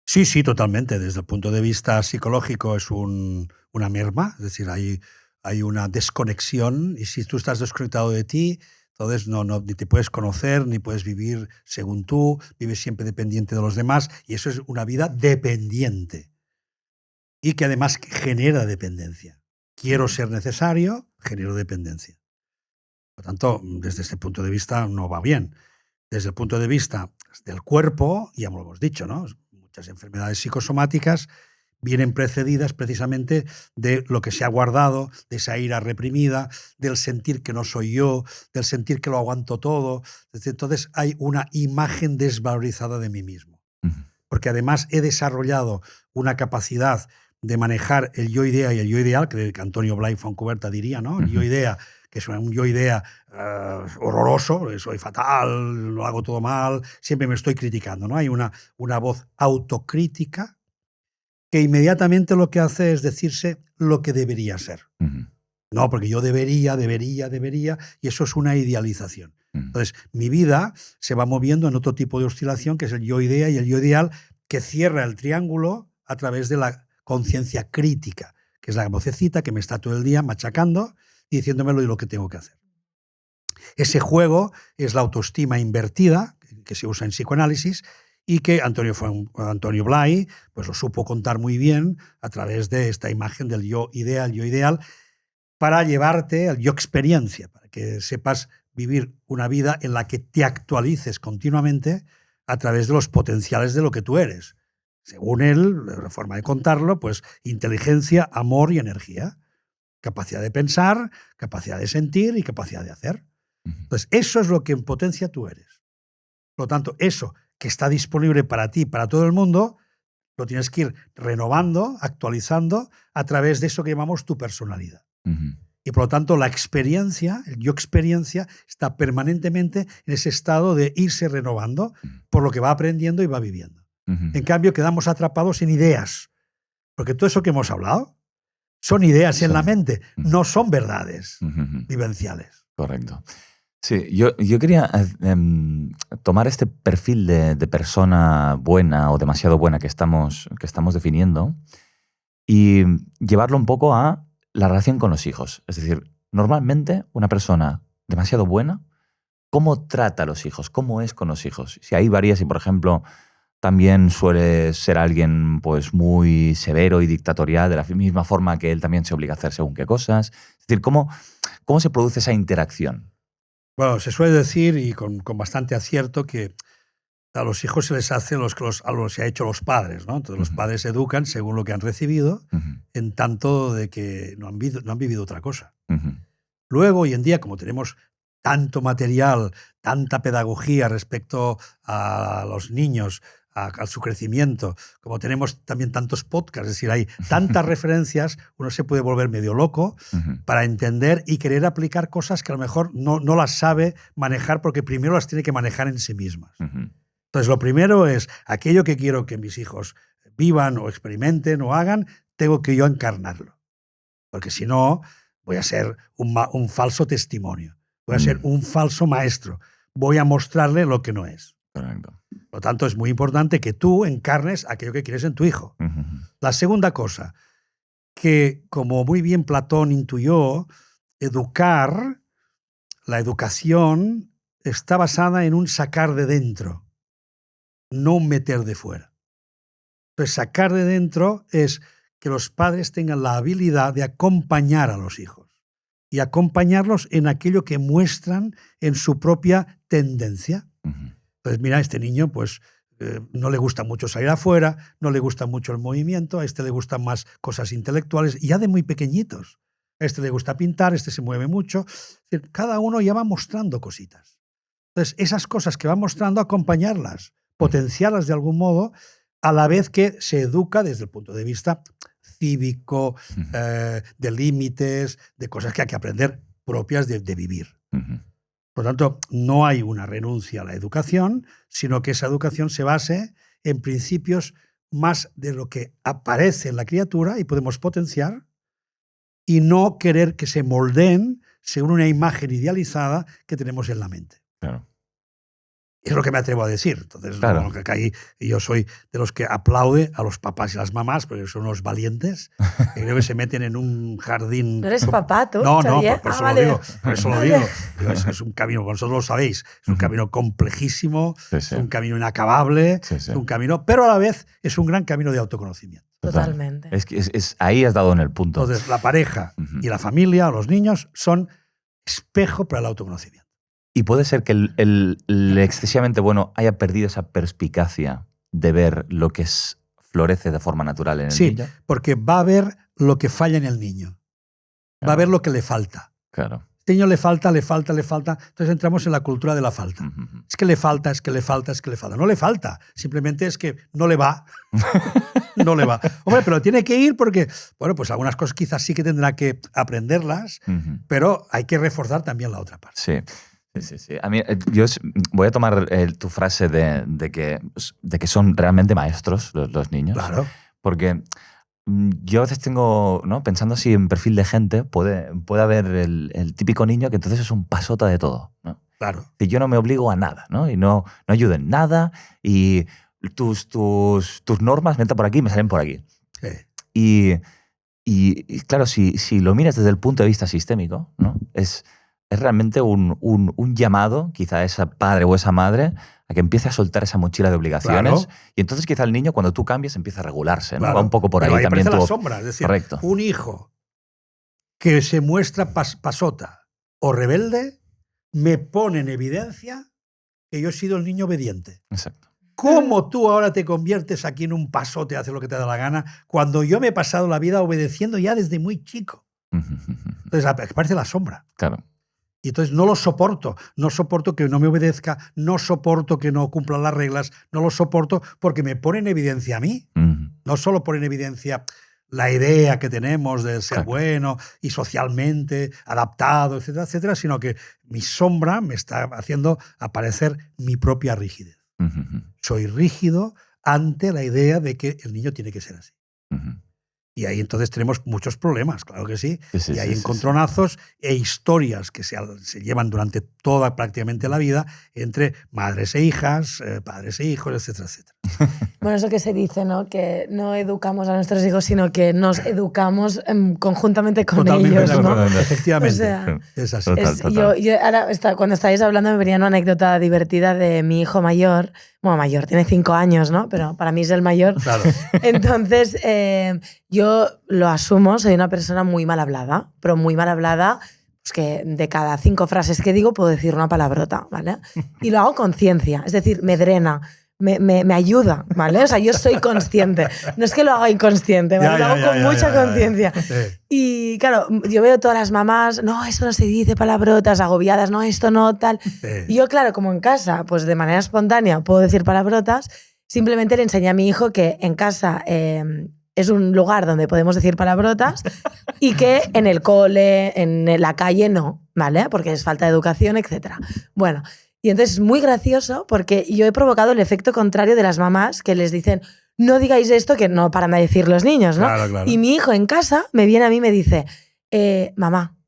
Sí, totalmente. Desde el punto de vista psicológico es una merma, es decir, hay una desconexión y si tú estás desconectado de ti, entonces ni te puedes conocer, ni puedes vivir según tú, vives siempre dependiente de los demás y eso es una vida dependiente y que además genera dependencia. Quiero ser necesario, genero dependencia. Por lo tanto, desde este punto de vista no va bien. Desde el punto de vista del cuerpo, ya lo hemos dicho, ¿no? Muchas enfermedades psicosomáticas vienen precedidas precisamente de lo que se ha guardado, de esa ira reprimida, del sentir que no soy yo, del sentir que lo aguanto todo. Entonces hay una imagen desvalorizada de mí mismo. Porque además he desarrollado una capacidad de manejar el yo-idea y el yo-ideal, que Antonio Blay Foncuberta diría, ¿no? El yo-idea, que es un yo-idea horroroso, soy fatal, lo hago todo mal, siempre me estoy criticando, ¿no? Hay una voz autocrítica que inmediatamente lo que hace es decirse lo que debería ser. No, porque yo debería, y eso es una idealización. Entonces, mi vida se va moviendo en otro tipo de oscilación, que es el yo-idea y el yo-ideal, que cierra el triángulo a través de la conciencia crítica, que es la vocecita que me está todo el día machacando y diciéndome lo que tengo que hacer. Ese juego es la autoestima invertida, que se usa en psicoanálisis, y que Antonio Blay pues lo supo contar muy bien a través de esta imagen del yo ideal, para llevarte al yo experiencia, para que sepas vivir una vida en la que te actualices continuamente a través de los potenciales de lo que tú eres. Según él, la forma de contarlo, pues inteligencia, amor y energía. Capacidad de pensar, capacidad de sentir y capacidad de hacer. Entonces, eso es lo que en potencia tú eres. Por lo tanto, eso que está disponible para ti, para todo el mundo, lo tienes que ir renovando, actualizando a través de eso que llamamos tu personalidad. Y por lo tanto, la experiencia, el yo experiencia, está permanentemente en ese estado de irse renovando por lo que va aprendiendo y va viviendo. En cambio, quedamos atrapados en ideas, porque todo eso que hemos hablado son ideas en la mente, no son verdades vivenciales.
Correcto. Sí, yo quería tomar este perfil de persona buena o demasiado buena que estamos definiendo y llevarlo un poco a la relación con los hijos. Es decir, normalmente una persona demasiado buena, ¿cómo trata a los hijos? ¿Cómo es con los hijos? Si ahí varía, si por ejemplo también suele ser alguien pues muy severo y dictatorial, de la misma forma que él también se obliga a hacer según qué cosas. Es decir, ¿cómo se produce esa interacción?
Bueno, se suele decir, y con bastante acierto, que a los hijos se les hace a los que ha hecho los padres, ¿no? Entonces los padres educan según lo que han recibido, en tanto de que no han vivido otra cosa. Luego, hoy en día, como tenemos tanto material, tanta pedagogía respecto a los niños, a su crecimiento, como tenemos también tantos podcasts, es decir, hay tantas referencias, uno se puede volver medio loco para entender y querer aplicar cosas que a lo mejor no las sabe manejar, porque primero las tiene que manejar en sí mismas. Entonces, lo primero es aquello que quiero que mis hijos vivan o experimenten o hagan, tengo que yo encarnarlo. Porque si no, voy a ser un falso testimonio, voy a ser un falso maestro, voy a mostrarle lo que no es.
Correcto.
Por lo tanto, es muy importante que tú encarnes aquello que quieres en tu hijo. La segunda cosa, que como muy bien Platón intuyó, la educación está basada en un sacar de dentro, no un meter de fuera. Entonces, sacar de dentro es que los padres tengan la habilidad de acompañar a los hijos y acompañarlos en aquello que muestran en su propia tendencia. Pues mira, este niño pues no le gusta mucho salir afuera, no le gusta mucho el movimiento, a este le gustan más cosas intelectuales, ya de muy pequeñitos. A este le gusta pintar, este se mueve mucho. Cada uno ya va mostrando cositas. Entonces, esas cosas que va mostrando, acompañarlas, potenciarlas de algún modo, a la vez que se educa desde el punto de vista cívico, de límites, de cosas que hay que aprender propias de vivir. Por lo tanto, no hay una renuncia a la educación, sino que esa educación se base en principios más de lo que aparece en la criatura y podemos potenciar, y no querer que se moldeen según una imagen idealizada que tenemos en la mente.
Claro.
Es lo que me atrevo a decir. Entonces,
claro.
Bueno, que ahí yo soy de los que aplaude a los papás y las mamás, porque son unos valientes, que creo que se meten en un jardín.
¿No eres papá tú?
No,
Xavier?
por eso
Vale.
lo digo. Por eso lo digo. Es un camino, vosotros lo sabéis, es un camino complejísimo,
Sí.
es un camino inacabable,
Sí.
es un camino, pero a la vez es un gran camino de autoconocimiento.
Totalmente.
Es que ahí has dado en el punto.
Entonces, la pareja y la familia, los niños, son espejo para el autoconocimiento.
Y puede ser que el excesivamente bueno haya perdido esa perspicacia de ver lo que florece de forma natural en el niño.
Sí, porque va a ver lo que falla en el niño. Va a ver lo que le falta.
Claro.
Este niño le falta. Entonces entramos en la cultura de la falta. Es que le falta. No le falta. Simplemente es que no le va. No le va. Hombre, pero tiene que ir porque, bueno, pues algunas cosas quizás sí que tendrá que aprenderlas, pero hay que reforzar también la otra parte.
Sí. A mí, yo voy a tomar tu frase de que son realmente maestros los niños.
Claro.
Porque yo a veces tengo, ¿no? Pensando así en perfil de gente, puede haber el típico niño que entonces es un pasota de todo, ¿no?
Claro.
Y yo no me obligo a nada, ¿no? Y no ayudo en nada y tus normas me entran por aquí y me salen por aquí.
Sí.
Y claro, si lo miras desde el punto de vista sistémico, ¿no? Es realmente un llamado, quizá a ese padre o esa madre, a que empiece a soltar esa mochila de obligaciones.
Claro.
Y entonces quizá el niño, cuando tú cambias, empieza a regularse, ¿no?
Claro.
Va un poco por
Pero
ahí también.
aparece la sombra. Es decir,
correcto.
un hijo que se muestra pasota o rebelde me pone en evidencia que yo he sido el niño obediente.
Exacto.
¿Cómo tú ahora te conviertes aquí en un pasote, haces lo que te da la gana, cuando yo me he pasado la vida obedeciendo ya desde muy chico? Entonces aparece la sombra.
Claro.
Y entonces no lo soporto. No soporto que no me obedezca, no soporto que no cumpla las reglas, no lo soporto porque me pone en evidencia a mí. No solo pone en evidencia la idea que tenemos de ser bueno y socialmente adaptado, etcétera, etcétera, sino que mi sombra me está haciendo aparecer mi propia rigidez. Soy rígido ante la idea de que el niño tiene que ser así. Y ahí entonces tenemos muchos problemas, claro que sí. Y hay encontronazos e historias que se llevan durante toda prácticamente la vida entre madres e hijas, padres e hijos, etcétera, etcétera.
Bueno, eso que se dice, ¿no? Que no educamos a nuestros hijos, sino que nos educamos conjuntamente con ellos, ¿no?
Efectivamente.
O sea,
es así.
Yo ahora, cuando estáis hablando, me venía una anécdota divertida de mi hijo mayor. Bueno, mayor, tiene 5 años, ¿no? Pero para mí es el mayor.
Claro.
Entonces, yo lo asumo, soy una persona muy mal hablada, pero muy mal hablada, pues que de cada 5 frases que digo puedo decir una palabrota, ¿vale? Y lo hago con ciencia, es decir, me drena. Me ayuda, ¿vale? O sea, yo soy consciente. No es que lo haga inconsciente, ¿vale? Lo hago con mucha conciencia. Y claro, yo veo todas las mamás, no, esto no se dice, palabrotas, agobiadas, no, esto no, tal. Y yo, claro, como en casa, pues de manera espontánea puedo decir palabrotas, simplemente le enseñé a mi hijo que en casa es un lugar donde podemos decir palabrotas y que en el cole, en la calle, no, ¿vale? Porque es falta de educación, etc. Bueno, y entonces es muy gracioso porque yo he provocado el efecto contrario de las mamás que les dicen no digáis esto, que no paran de decir los niños, ¿no?
Claro.
Y mi hijo en casa me viene a mí y me dice, mamá,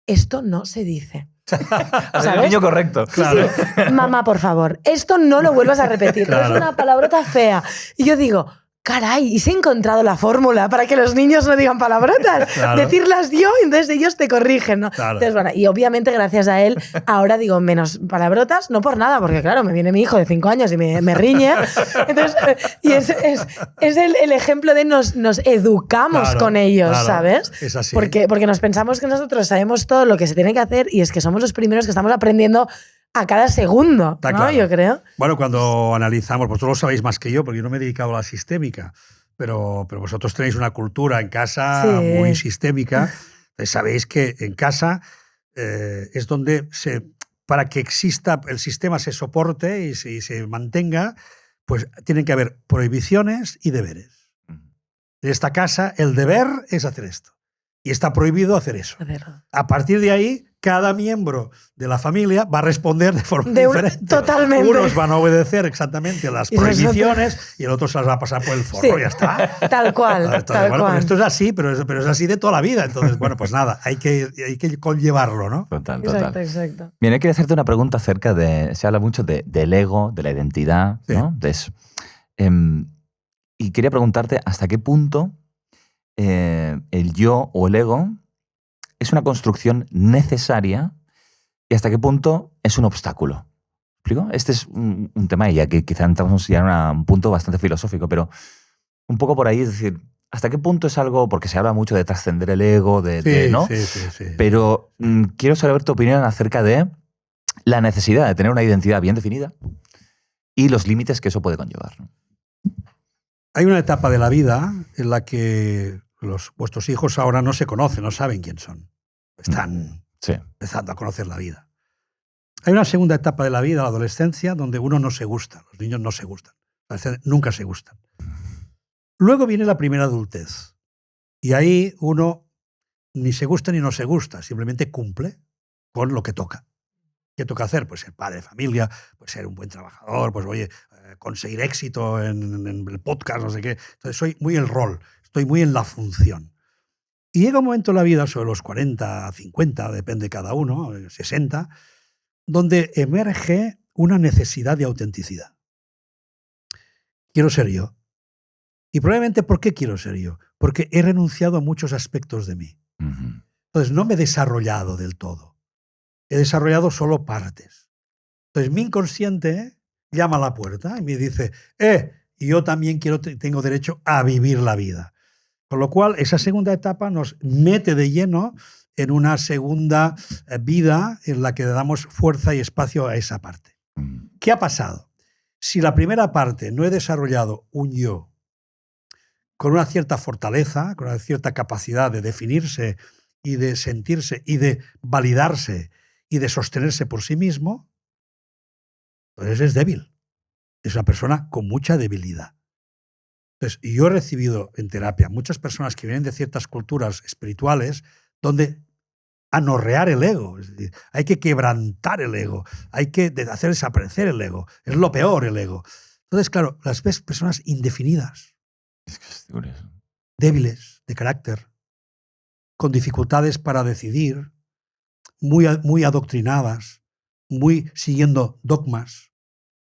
esto no se dice.
¿Sabes? El niño correcto.
Claro.
Sí. Mamá, por favor, esto no lo vuelvas a repetir.
Claro.
Es una palabrota fea. Y yo digo, caray, y se ha encontrado la fórmula para que los niños no digan palabrotas.
Claro.
Decirlas yo, entonces ellos te corrigen, ¿no?
Claro.
Entonces, bueno, y obviamente gracias a él ahora digo menos palabrotas, no por nada, porque claro, me viene mi hijo de 5 años y me riñe. Entonces, y es el ejemplo de nos educamos con ellos, ¿sabes?
Es así.
Porque nos pensamos que nosotros sabemos todo lo que se tiene que hacer y es que somos los primeros que estamos aprendiendo a cada segundo,
Está
¿no?
claro.
Yo creo.
Bueno, cuando analizamos, vosotros lo sabéis más que yo, porque yo no me he dedicado a la sistémica, pero vosotros tenéis una cultura en casa muy sistémica. Sabéis que en casa es donde para que exista el sistema, se soporte y se mantenga, pues tienen que haber prohibiciones y deberes. En esta casa el deber es hacer esto y está prohibido hacer eso. A partir de ahí, cada miembro de la familia va a responder de forma diferente.
Totalmente.
Unos van a obedecer exactamente las prohibiciones y el otro se las va a pasar por el forro, ya está.
Tal cual.
Bueno, esto es así, pero es así de toda la vida. Entonces, bueno, pues nada, hay que conllevarlo, ¿no?
Total.
Exacto.
Bien, quiero hacerte una pregunta acerca de... Se habla mucho del ego, de la identidad, ¿no? De eso. Y quería preguntarte hasta qué punto el yo o el ego es una construcción necesaria y hasta qué punto es un obstáculo. ¿Explico? Este es un tema ya que quizá entramos ya en un punto bastante filosófico, pero un poco por ahí, es decir, ¿hasta qué punto es algo, porque se habla mucho de trascender el ego, ¿no?
Sí.
Pero quiero saber tu opinión acerca de la necesidad de tener una identidad bien definida y los límites que eso puede conllevar, ¿no?
Hay una etapa de la vida en la que vuestros hijos ahora no se conocen, no saben quién son. Están empezando a conocer la vida. Hay una segunda etapa de la vida, la adolescencia, donde uno no se gusta, los niños no se gustan, nunca se gustan. Luego viene la primera adultez y ahí uno ni se gusta ni no se gusta, simplemente cumple con lo que toca. ¿Qué toca hacer? Pues ser padre de familia, pues ser un buen trabajador, pues oye, conseguir éxito en el podcast, no sé qué. Entonces soy muy el rol, estoy muy en la función. Y llega un momento en la vida, sobre los 40, 50, depende cada uno, 60, donde emerge una necesidad de autenticidad. quiero ser yo. Y probablemente, ¿por qué quiero ser yo? Porque he renunciado a muchos aspectos de mí. Entonces, no me he desarrollado del todo. He desarrollado solo partes. Entonces, mi inconsciente llama a la puerta y me dice, yo también tengo derecho a vivir la vida. Con lo cual, esa segunda etapa nos mete de lleno en una segunda vida en la que le damos fuerza y espacio a esa parte. ¿Qué ha pasado? Si la primera parte no he desarrollado un yo con una cierta fortaleza, con una cierta capacidad de definirse y de sentirse y de validarse y de sostenerse por sí mismo, entonces es débil. Es una persona con mucha debilidad. Entonces, yo he recibido en terapia muchas personas que vienen de ciertas culturas espirituales donde anorrear el ego, es decir, hay que quebrantar el ego, hay que hacer desaparecer el ego, es lo peor el ego. Entonces, claro, las ves personas indefinidas,
Es que es curioso.
débiles de carácter, con dificultades para decidir, muy adoctrinadas, muy siguiendo dogmas,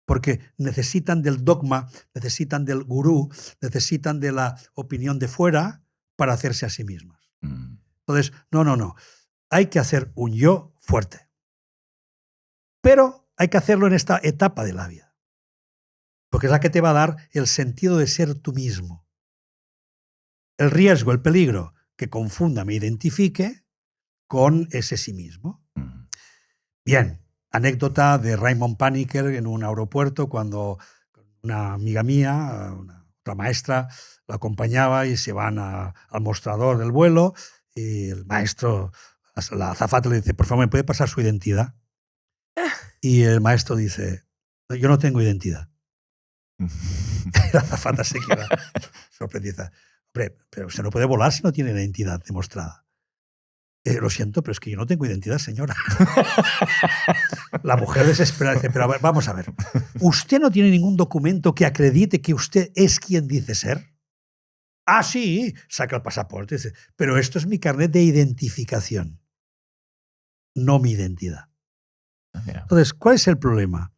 porque necesitan del dogma, necesitan del gurú, necesitan de la opinión de fuera para hacerse a sí mismas. Entonces, no. Hay que hacer un yo fuerte. Pero hay que hacerlo en esta etapa de la vida, porque es la que te va a dar el sentido de ser tú mismo. El riesgo, el peligro, que confunda, me identifique con ese sí mismo. Bien, anécdota de Raymond Paniker en un aeropuerto cuando una amiga mía, otra maestra, la acompañaba y se van al mostrador del vuelo y el maestro, la azafata le dice, por favor, ¿me puede pasar su identidad? Y el maestro dice, yo no tengo identidad. La azafata se queda sorprendida. Hombre, pero usted no puede volar si no tiene identidad demostrada. Lo siento, pero es que yo no tengo identidad, señora. La mujer desesperada dice, pero a ver, vamos a ver. ¿Usted no tiene ningún documento que acredite que usted es quien dice ser? Ah, sí, saca el pasaporte y dice, pero esto es mi carnet de identificación, no mi identidad. Entonces, ¿cuál es el problema?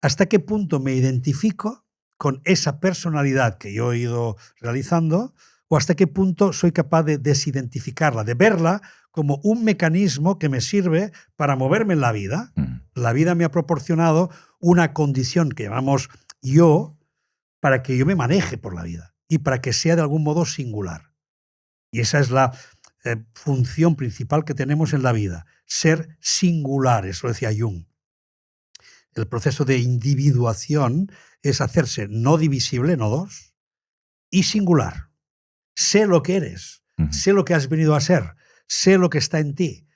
¿Hasta qué punto me identifico con esa personalidad que yo he ido realizando o hasta qué punto soy capaz de desidentificarla, de verla como un mecanismo que me sirve para moverme en la vida? La vida me ha proporcionado una condición que llamamos yo para que yo me maneje por la vida y para que sea de algún modo singular. Y esa es la función principal que tenemos en la vida, ser singulares, lo decía Jung. El proceso de individuación es hacerse no divisible, no dos, y singular. Sé lo que eres, sé lo que has venido a ser, sé lo que está en ti.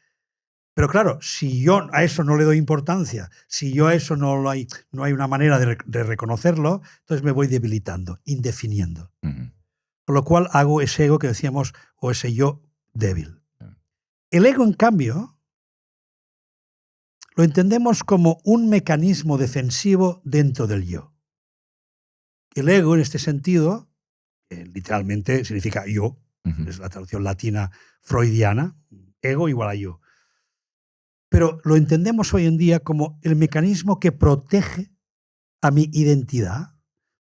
Pero claro, si yo a eso no le doy importancia, si yo a eso no hay una manera de reconocerlo, entonces me voy debilitando, indefiniendo. Con lo cual hago ese ego que decíamos, o ese yo débil. El ego, en cambio, lo entendemos como un mecanismo defensivo dentro del yo. El ego, en este sentido, literalmente significa yo, es la traducción latina freudiana, ego igual a yo. Pero lo entendemos hoy en día como el mecanismo que protege a mi identidad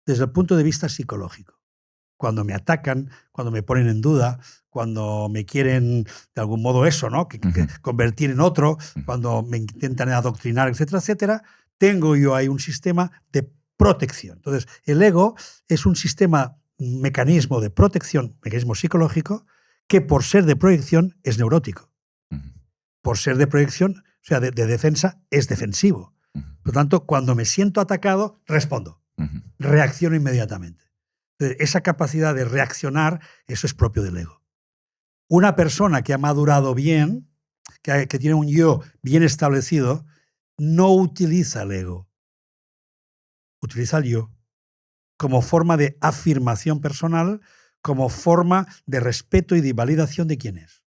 desde el punto de vista psicológico. Cuando me atacan, cuando me ponen en duda, cuando me quieren de algún modo eso, ¿no? que convertir en otro, cuando me intentan adoctrinar, etcétera, etcétera, tengo yo ahí un sistema de protección. Entonces, el ego es un mecanismo de protección, mecanismo psicológico, que por ser de proyección es neurótico. Por ser de proyección, o sea, de defensa, es defensivo. Por lo tanto, cuando me siento atacado, respondo. Reacciono inmediatamente. Esa capacidad de reaccionar, eso es propio del ego. Una persona que ha madurado bien, que tiene un yo bien establecido, no utiliza el ego. Utiliza el yo como forma de afirmación personal, como forma de respeto y de validación de quién es.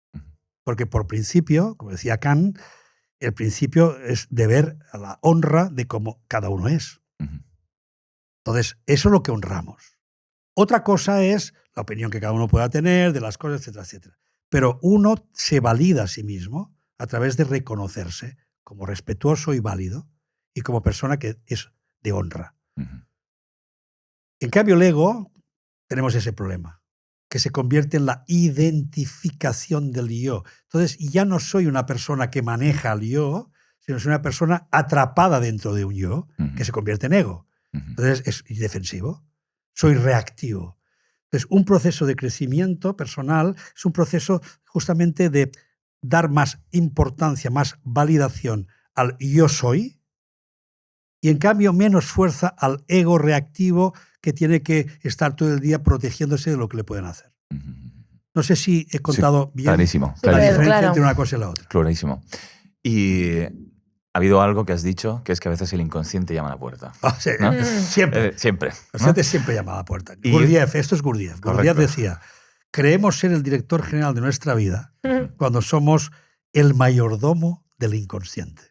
Porque por principio, como decía Kant, el principio es de ver a la honra de cómo cada uno es. Entonces, eso es lo que honramos. Otra cosa es la opinión que cada uno pueda tener de las cosas, etcétera, etcétera. Pero uno se valida a sí mismo a través de reconocerse como respetuoso y válido y como persona que es de honra. En cambio, el ego, tenemos ese problema, que se convierte en la identificación del yo. Entonces, ya no soy una persona que maneja al yo, sino soy una persona atrapada dentro de un yo, que se convierte en ego. Entonces, es defensivo. Soy reactivo. Entonces, un proceso de crecimiento personal es un proceso justamente de dar más importancia, más validación al yo soy, y en cambio menos fuerza al ego reactivo que tiene que estar todo el día protegiéndose de lo que le pueden hacer. No sé si he contado bien
clarísimo,
la diferencia
claro.
entre una cosa y la otra.
Clarísimo. Y ha habido algo que has dicho, que es que a veces el inconsciente llama a la puerta.
Sí,
¿no?
Siempre.
Siempre.
El inconsciente siempre llama a la puerta.
Y-
Gurdjieff, esto es Gurdjieff. Gurdjieff
Correcto.
decía, creemos ser el director general de nuestra vida cuando somos el mayordomo del inconsciente.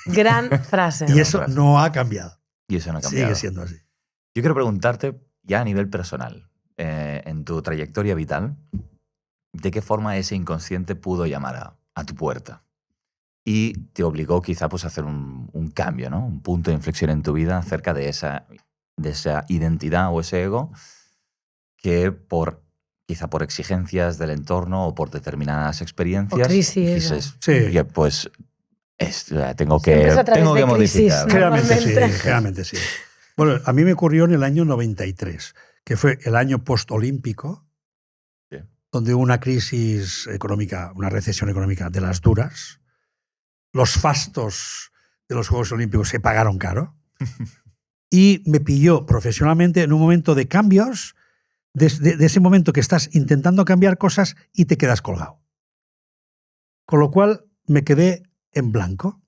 Gran frase.
Y eso
frase.
no ha cambiado.
Y eso no ha cambiado.
Sigue siendo así.
Yo quiero preguntarte, ya a nivel personal, en tu trayectoria vital, ¿de qué forma ese inconsciente pudo llamar a tu puerta? Y te obligó quizá pues, a hacer un cambio, ¿no? Un punto de inflexión en tu vida acerca de esa identidad o ese ego que quizá por exigencias del entorno o por determinadas experiencias,
O crisis,
dices,
Sí.
"Oye, pues tengo
Siempre
que,
es a través
tengo
de
que
crisis,
modificar".
¿no?
Generalmente sí,
Normalmente.
generalmente sí. Bueno, a mí me ocurrió en el año 93, que fue el año postolímpico,
Sí.
donde hubo una crisis económica, una recesión económica de las duras. Los fastos de los Juegos Olímpicos se pagaron caro. Y me pilló profesionalmente en un momento de cambios, de ese momento que estás intentando cambiar cosas y te quedas colgado. Con lo cual me quedé en blanco,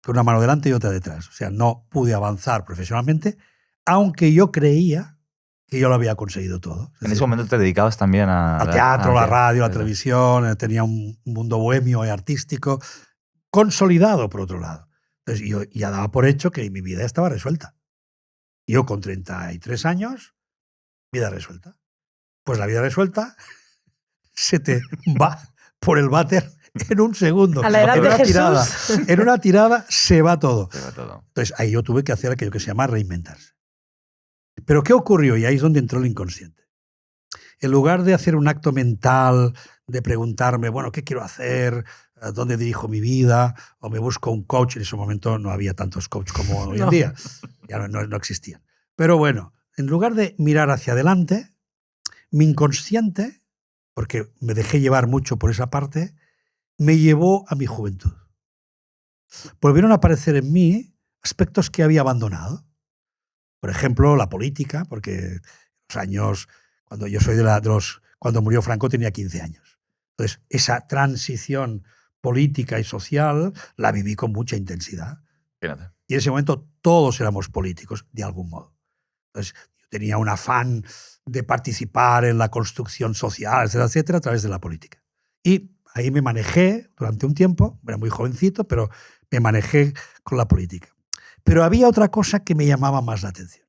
con una mano delante y otra detrás. O sea, no pude avanzar profesionalmente, aunque yo creía que yo lo había conseguido todo. Es
En
decir,
ese momento te dedicabas también
al teatro, la radio, la
Eso.
televisión, tenía un mundo bohemio y artístico consolidado, por otro lado. Entonces yo ya daba por hecho que mi vida estaba resuelta. Yo con 33 años, vida resuelta. Pues la vida resuelta se te va por el váter en un segundo.
A la edad
en
de
una
Jesús.
tirada. En una tirada se va todo.
Te va todo.
Entonces ahí yo tuve que hacer aquello que se llama reinventarse. Pero ¿qué ocurrió? Y ahí es donde entró el inconsciente. En lugar de hacer un acto mental, de preguntarme, bueno, ¿qué quiero hacer? ¿A dónde dirijo mi vida? O me busco un coach. En ese momento no había tantos coaches como hoy en
No.
día. Ya no existían. Pero bueno, en lugar de mirar hacia adelante, mi inconsciente, porque me dejé llevar mucho por esa parte, me llevó a mi juventud. Volvieron a aparecer en mí aspectos que había abandonado. Por ejemplo, la política, porque los años, cuando yo soy cuando murió Franco tenía 15 años. Entonces, esa transición política y social la viví con mucha intensidad.
Fíjate.
Y en ese momento todos éramos políticos, de algún modo. Entonces, yo tenía un afán de participar en la construcción social, etcétera, etcétera, a través de la política. Y ahí me manejé durante un tiempo, era muy jovencito, pero me manejé con la política. Pero había otra cosa que me llamaba más la atención,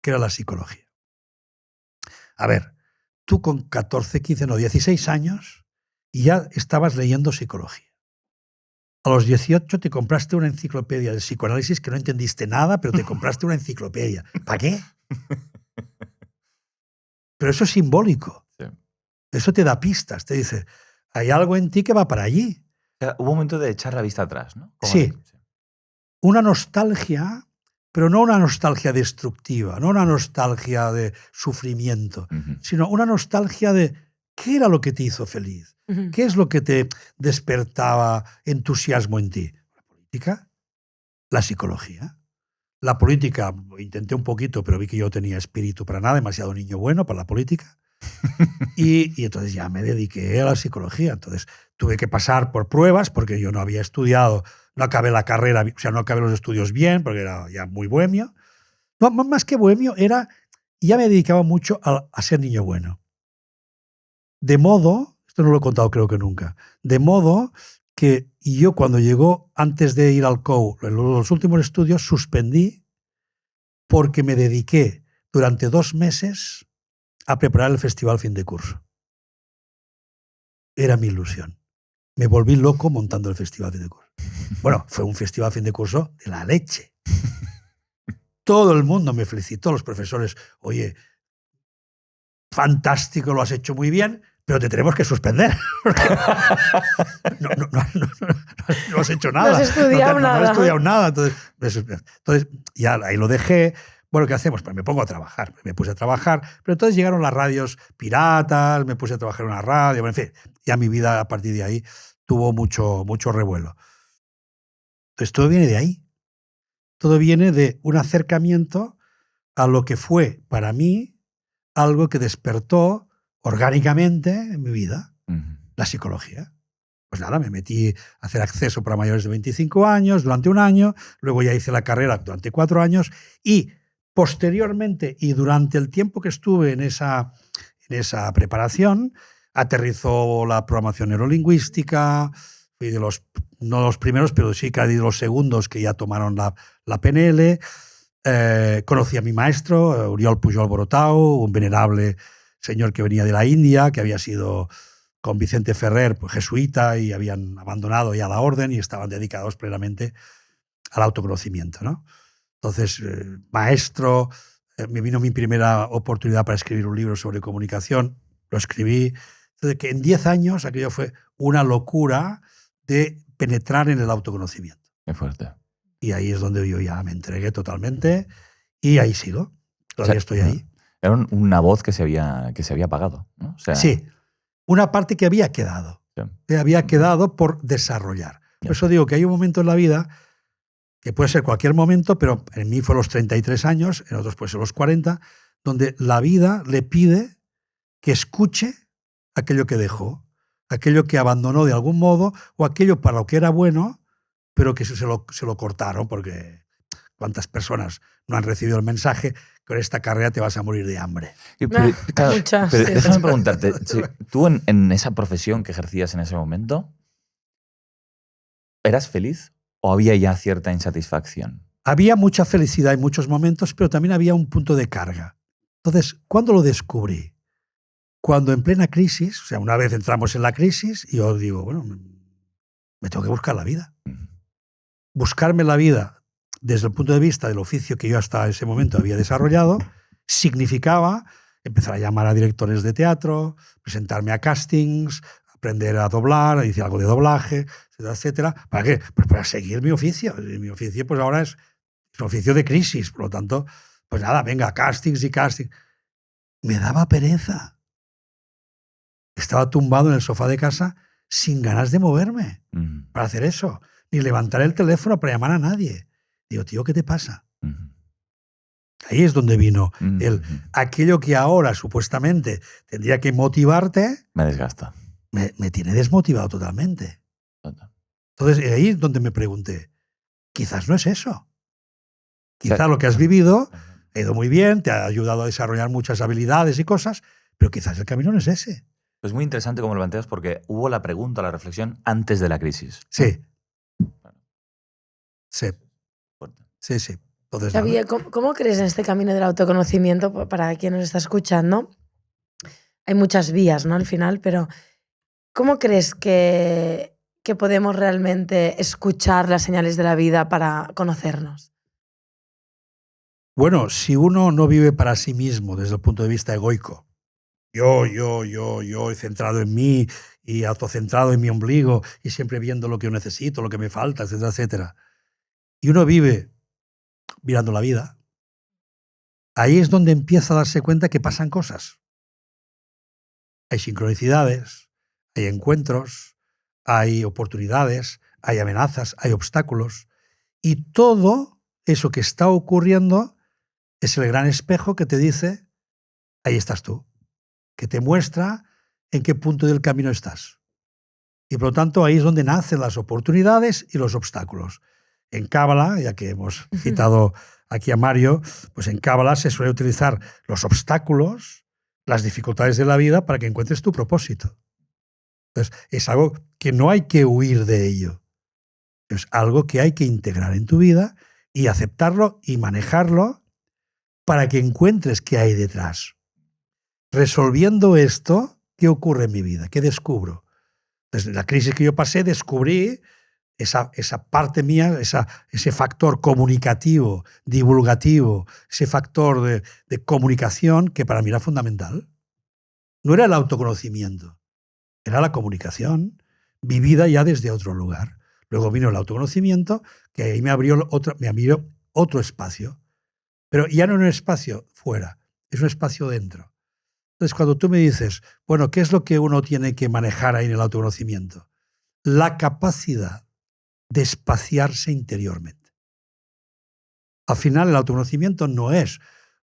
que era la psicología. A ver, tú con 14, 15, no, 16 años y ya estabas leyendo psicología. A los 18 te compraste una enciclopedia de psicoanálisis que no entendiste nada, pero te compraste una enciclopedia. ¿Para qué? Pero eso es simbólico.
Sí.
Eso te da pistas. Te dice, hay algo en ti que va para allí.
O sea, hubo un momento de echar la vista atrás, ¿no?
Sí. Una nostalgia, pero no una nostalgia destructiva, no una nostalgia de sufrimiento, sino una nostalgia de qué era lo que te hizo feliz, qué es lo que te despertaba entusiasmo en ti. La política, la psicología. La política, intenté un poquito, pero vi que yo tenía espíritu para nada, demasiado niño bueno para la política. Y entonces ya me dediqué a la psicología. Entonces tuve que pasar por pruebas porque yo no había estudiado, no acabé la carrera, o sea, no acabé los estudios bien porque era ya muy bohemio. No, más que bohemio, ya me dedicaba mucho a ser niño bueno. De modo, esto no lo he contado creo que nunca, de modo que yo cuando llegó, antes de ir al COU, en los últimos estudios, suspendí porque me dediqué durante 2 meses a preparar el festival fin de curso. Era mi ilusión. Me volví loco montando el festival fin de curso. Bueno, fue un festival fin de curso de la leche. Todo el mundo me felicitó, los profesores. Oye, fantástico, lo has hecho muy bien, pero te tenemos que suspender. No has hecho nada.
No has estudiado nada.
No has estudiado nada. Entonces, ya ahí lo dejé. Bueno, ¿qué hacemos? Pues me pongo a trabajar. Me puse a trabajar. Pero entonces llegaron las radios piratas, me puse a trabajar en una radio. En fin, ya mi vida a partir de ahí tuvo mucho revuelo. Entonces todo viene de ahí. Todo viene de un acercamiento a lo que fue para mí algo que despertó orgánicamente en mi vida, la psicología. Pues nada, me metí a hacer acceso para mayores de 25 años durante un año, luego ya hice la carrera durante 4 años y posteriormente y durante el tiempo que estuve en esa preparación, aterrizó la programación neurolingüística, fui de los, no los primeros, pero sí casi de los segundos que ya tomaron la PNL. Conocí a mi maestro, Oriol Pujol Borotau, un venerable señor que venía de la India, que había sido con Vicente Ferrer, pues, jesuita, y habían abandonado ya la orden y estaban dedicados plenamente al autoconocimiento, ¿no? Entonces, maestro, me vino mi primera oportunidad para escribir un libro sobre comunicación, lo escribí. Entonces, que en 10 años aquello fue una locura de penetrar en el autoconocimiento.
Qué fuerte.
Y ahí es donde yo ya me entregué totalmente y ahí sigo. Todavía estoy ahí.
Era una voz que se había apagado, ¿no? O sea,
sí, una parte que había quedado.
Sí.
Que había quedado por desarrollar. Por eso digo que hay un momento en la vida, que puede ser cualquier momento, pero en mí fue a los 33 años, en otros puede ser los 40, donde la vida le pide que escuche aquello que dejó, aquello que abandonó de algún modo, o aquello para lo que era bueno, pero que se lo cortaron, porque ¿cuántas personas no han recibido el mensaje? Con esta carrera te vas a morir de hambre.
Pero, claro,
Muchas.
pero
Sí.
déjame preguntarte, ¿tú en esa profesión que ejercías en ese momento, eras feliz o había ya cierta insatisfacción?
Había mucha felicidad en muchos momentos, pero también había un punto de carga. Entonces, ¿cuándo lo descubrí? Cuando en plena crisis, o sea, una vez entramos en la crisis, y yo digo, bueno, me tengo que buscar la vida. Buscarme la vida desde el punto de vista del oficio que yo hasta ese momento había desarrollado, significaba empezar a llamar a directores de teatro, presentarme a castings, aprender a doblar, a decir algo de doblaje, etcétera, etcétera. ¿Para qué? Pues para seguir mi oficio. Y mi oficio pues ahora es un oficio de crisis, por lo tanto, pues nada, venga, castings y castings. Me daba pereza. Estaba tumbado en el sofá de casa sin ganas de moverme para hacer eso, ni levantar el teléfono para llamar a nadie. Digo, tío, ¿qué te pasa? Ahí es donde vino aquello que ahora supuestamente tendría que motivarte.
Me desgasta.
Me tiene desmotivado totalmente. Entonces, ahí es donde me pregunté, quizás no es eso. Quizás lo que has vivido ha ido muy bien, te ha ayudado a desarrollar muchas habilidades y cosas, pero quizás el camino no es ese.
Es muy interesante cómo lo planteas porque hubo la pregunta, la reflexión antes de la crisis.
Sí. Sí. Sí, sí. Entonces,
Xavi, ¿cómo crees en este camino del autoconocimiento? Para quien nos está escuchando, hay muchas vías, ¿no? Al final, pero ¿cómo crees que podemos realmente escuchar las señales de la vida para conocernos?
Bueno, si uno no vive para sí mismo desde el punto de vista egoico, yo, y centrado en mí, y autocentrado en mi ombligo, y siempre viendo lo que yo necesito, lo que me falta, etcétera, etcétera, y uno vive mirando la vida, ahí es donde empieza a darse cuenta que pasan cosas. Hay sincronicidades, hay encuentros, hay oportunidades, hay amenazas, hay obstáculos, y todo eso que está ocurriendo es el gran espejo que te dice, ahí estás tú, que te muestra en qué punto del camino estás. Y por lo tanto ahí es donde nacen las oportunidades y los obstáculos. En Cábala, ya que hemos citado aquí a Mario, pues en Cábala se suele utilizar los obstáculos, las dificultades de la vida para que encuentres tu propósito. Entonces, es algo que no hay que huir de ello. Es algo que hay que integrar en tu vida y aceptarlo y manejarlo para que encuentres qué hay detrás. Resolviendo esto, ¿qué ocurre en mi vida? ¿Qué descubro? Desde la crisis que yo pasé, descubrí esa parte mía, ese factor comunicativo, divulgativo, ese factor de comunicación que para mí era fundamental. No era el autoconocimiento, era la comunicación vivida ya desde otro lugar. Luego vino el autoconocimiento, que ahí me abrió otro espacio. Pero ya no es un espacio fuera, es un espacio dentro. Entonces, cuando tú me dices, bueno, ¿qué es lo que uno tiene que manejar ahí en el autoconocimiento? La capacidad de espaciarse interiormente. Al final, el autoconocimiento no es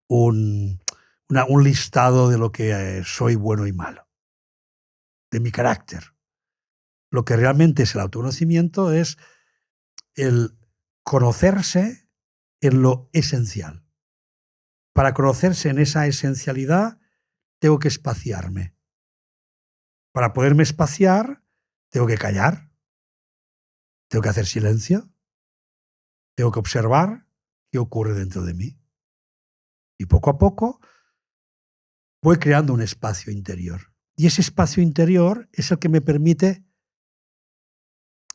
un listado de lo que soy bueno y malo, de mi carácter. Lo que realmente es el autoconocimiento es el conocerse en lo esencial. Para conocerse en esa esencialidad, tengo que espaciarme. Para poderme espaciar, tengo que callar, tengo que hacer silencio, tengo que observar qué ocurre dentro de mí. Y poco a poco voy creando un espacio interior. Y ese espacio interior es el que me permite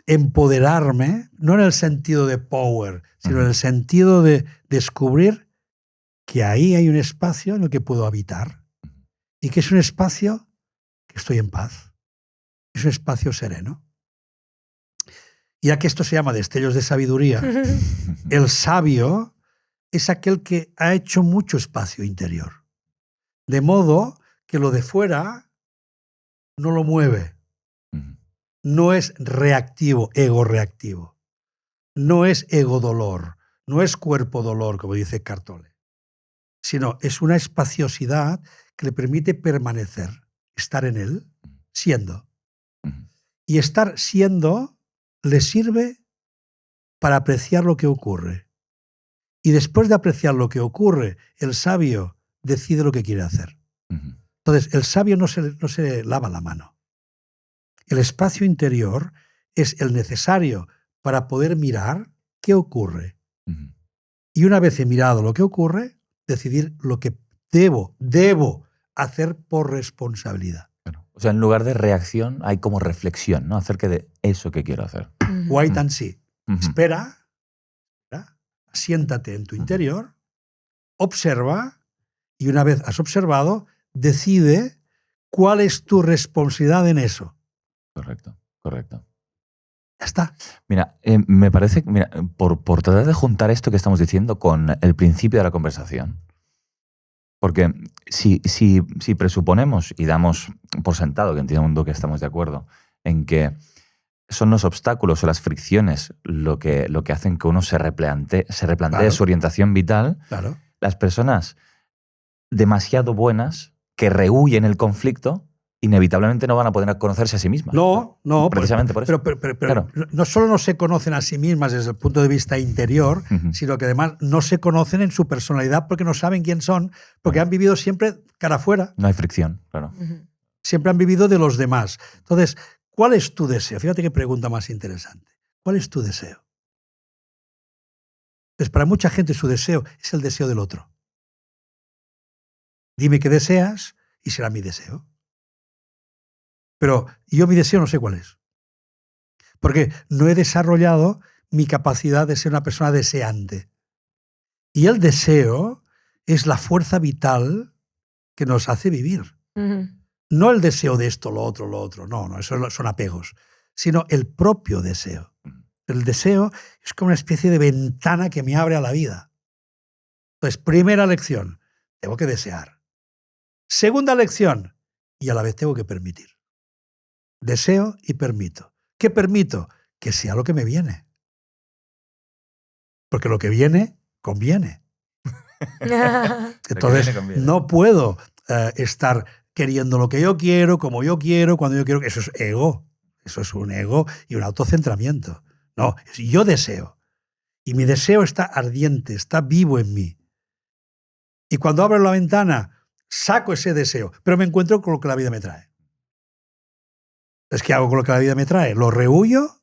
empoderarme, no en el sentido de power, sino en el sentido de descubrir que ahí hay un espacio en el que puedo habitar y que es un espacio que estoy en paz, es un espacio sereno. Ya que esto se llama destellos de sabiduría, el sabio es aquel que ha hecho mucho espacio interior, de modo que lo de fuera no lo mueve. No es reactivo, ego reactivo. No es ego dolor, no es cuerpo dolor, como dice Cartole, sino es una espaciosidad que le permite permanecer, estar en él, siendo. Y estar siendo le sirve para apreciar lo que ocurre. Y después de apreciar lo que ocurre, el sabio decide lo que quiere hacer. Entonces, el sabio no se lava la mano. El espacio interior es el necesario para poder mirar qué ocurre. Y una vez he mirado lo que ocurre, decidir lo que debo hacer por responsabilidad.
Bueno, o sea, en lugar de reacción hay como reflexión, ¿no? Acerca de eso que quiero hacer.
Wait and see. Espera, siéntate en tu interior, observa y una vez has observado, decide cuál es tu responsabilidad en eso.
Correcto, correcto.
Ya está.
Mira, me parece, por tratar de juntar esto que estamos diciendo con el principio de la conversación, porque si presuponemos y damos por sentado, que entiendo que estamos de acuerdo, en que son los obstáculos o las fricciones lo que hacen que uno se replantee
Claro.
su orientación vital,
Claro.
las personas demasiado buenas que rehuyen el conflicto inevitablemente no van a poder conocerse a sí mismas.
No,
precisamente por eso.
Pero
Claro.
no solo no se conocen a sí mismas desde el punto de vista interior, sino que además no se conocen en su personalidad porque no saben quién son, porque han vivido siempre cara afuera.
No hay fricción, claro.
Siempre han vivido de los demás. Entonces, ¿cuál es tu deseo? Fíjate qué pregunta más interesante. ¿Cuál es tu deseo? Pues para mucha gente su deseo es el deseo del otro. Dime qué deseas y será mi deseo. Pero yo mi deseo no sé cuál es. Porque no he desarrollado mi capacidad de ser una persona deseante. Y el deseo es la fuerza vital que nos hace vivir. No el deseo de esto, lo otro. No, eso son apegos. Sino el propio deseo. El deseo es como una especie de ventana que me abre a la vida. Entonces, primera lección, tengo que desear. Segunda lección, y a la vez tengo que permitir. Deseo y permito. ¿Qué permito? Que sea lo que me viene. Porque lo que viene, conviene. Entonces, no puedo estar queriendo lo que yo quiero, como yo quiero, cuando yo quiero. Eso es ego. Eso es un ego y un autocentramiento. No, yo deseo. Y mi deseo está ardiente, está vivo en mí. Y cuando abro la ventana, saco ese deseo, pero me encuentro con lo que la vida me trae. Entonces, ¿qué hago con lo que la vida me trae? ¿Lo rehuyo?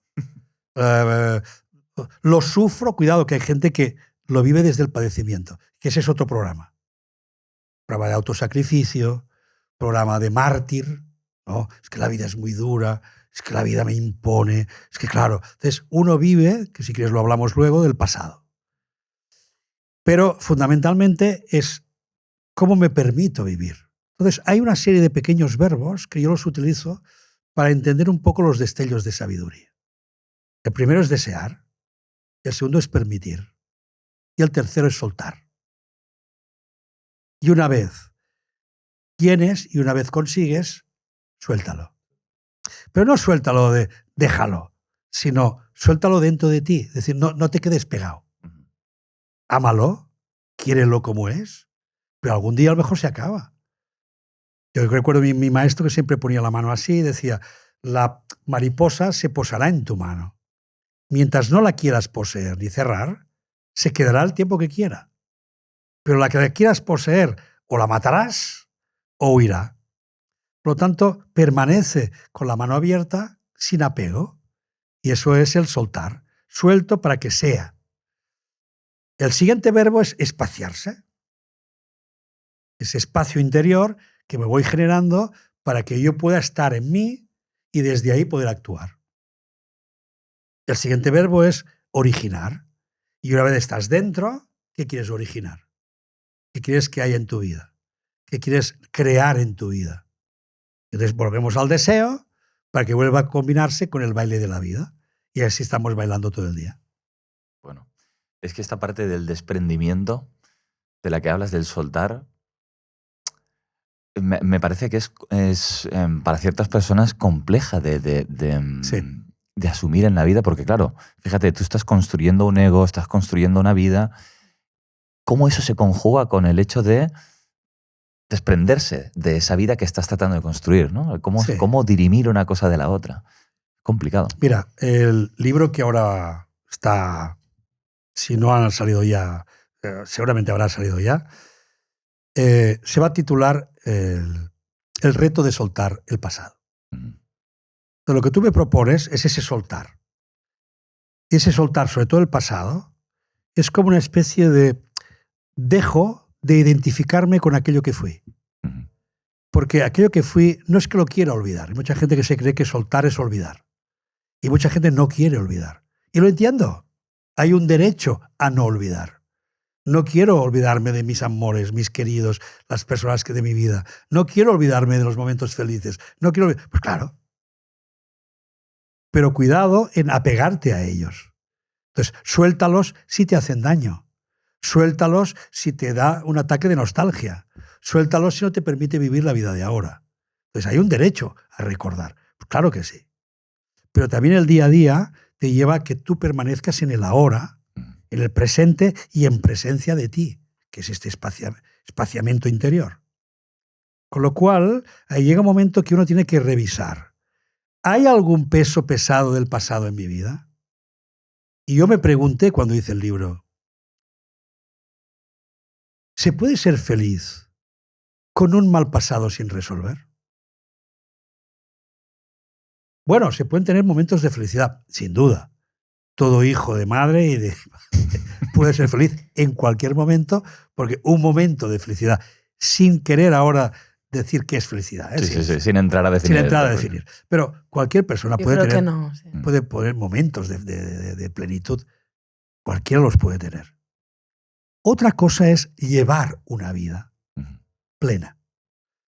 ¿Lo sufro? Cuidado, que hay gente que lo vive desde el padecimiento, que ese es otro programa. Programa de autosacrificio, programa de mártir, ¿no? Es que la vida es muy dura, es que la vida me impone, es que claro. Entonces, uno vive, que si quieres lo hablamos luego, del pasado. Pero fundamentalmente es cómo me permito vivir. Entonces, hay una serie de pequeños verbos que yo los utilizo para entender un poco los destellos de sabiduría. El primero es desear, el segundo es permitir y el tercero es soltar. Y una vez tienes y una vez consigues, suéltalo. Pero no suéltalo de déjalo, sino suéltalo dentro de ti. Es decir, no te quedes pegado. Ámalo, quiérelo como es, pero algún día a lo mejor se acaba. Yo recuerdo mi maestro que siempre ponía la mano así y decía, la mariposa se posará en tu mano. Mientras no la quieras poseer ni cerrar, se quedará el tiempo que quiera. Pero la que la quieras poseer o la matarás o huirá. Por lo tanto, permanece con la mano abierta, sin apego. Y eso es el soltar. Suelto para que sea. El siguiente verbo es espaciarse. Ese espacio interior que me voy generando para que yo pueda estar en mí y desde ahí poder actuar. El siguiente verbo es originar. Y una vez estás dentro, ¿qué quieres originar? ¿Qué quieres que haya en tu vida? ¿Qué quieres crear en tu vida? Entonces volvemos al deseo para que vuelva a combinarse con el baile de la vida. Y así estamos bailando todo el día.
Bueno, es que esta parte del desprendimiento, de la que hablas, del soltar, me parece que es para ciertas personas compleja de asumir en la vida, porque claro, fíjate, tú estás construyendo un ego, estás construyendo una vida. ¿Cómo eso se conjuga con el hecho de desprenderse de esa vida que estás tratando de construir, ¿no? ¿Cómo dirimir una cosa de la otra? Complicado.
Mira, el libro que ahora está, si no han salido ya, seguramente habrá salido ya, se va a titular el reto de soltar el pasado.
Uh-huh.
Lo que tú me propones es ese soltar. Y ese soltar, sobre todo el pasado, es como una especie de dejo de identificarme con aquello que fui.
Uh-huh.
Porque aquello que fui no es que lo quiera olvidar. Hay mucha gente que se cree que soltar es olvidar. Y mucha gente no quiere olvidar. Y lo entiendo. Hay un derecho a no olvidar. No quiero olvidarme de mis amores, mis queridos, las personas que de mi vida. No quiero olvidarme de los momentos felices. No quiero Pues claro. Pero cuidado en apegarte a ellos. Entonces, suéltalos si te hacen daño. Suéltalos si te da un ataque de nostalgia. Suéltalos si no te permite vivir la vida de ahora. Entonces, hay un derecho a recordar. Pues claro que sí. Pero también el día a día te lleva a que tú permanezcas en el ahora, en el presente y en presencia de ti, que es este espaciamiento interior. Con lo cual, ahí llega un momento que uno tiene que revisar. ¿Hay algún peso pesado del pasado en mi vida? Y yo me pregunté cuando hice el libro, ¿se puede ser feliz con un mal pasado sin resolver? Bueno, se pueden tener momentos de felicidad, sin duda. Todo hijo de madre y de puede ser feliz en cualquier momento, porque un momento de felicidad, sin querer ahora decir qué es felicidad.
Sí, sin entrar a definir.
Sin entrar a definir. Pero cualquier persona puede tener,
sí.
puede poner momentos de plenitud. Cualquiera los puede tener. Otra cosa es llevar una vida plena,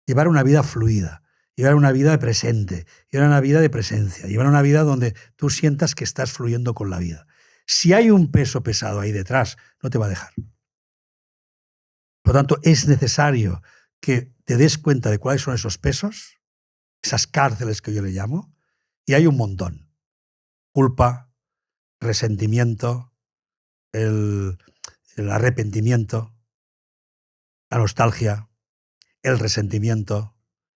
llevar una vida fluida, llevar una vida de presente, llevar una vida de presencia, llevar una vida donde tú sientas que estás fluyendo con la vida. Si hay un peso pesado ahí detrás, no te va a dejar. Por lo tanto, es necesario que te des cuenta de cuáles son esos pesos, esas cárceles que yo le llamo, y hay un montón. Culpa, resentimiento, el arrepentimiento, la nostalgia, el resentimiento,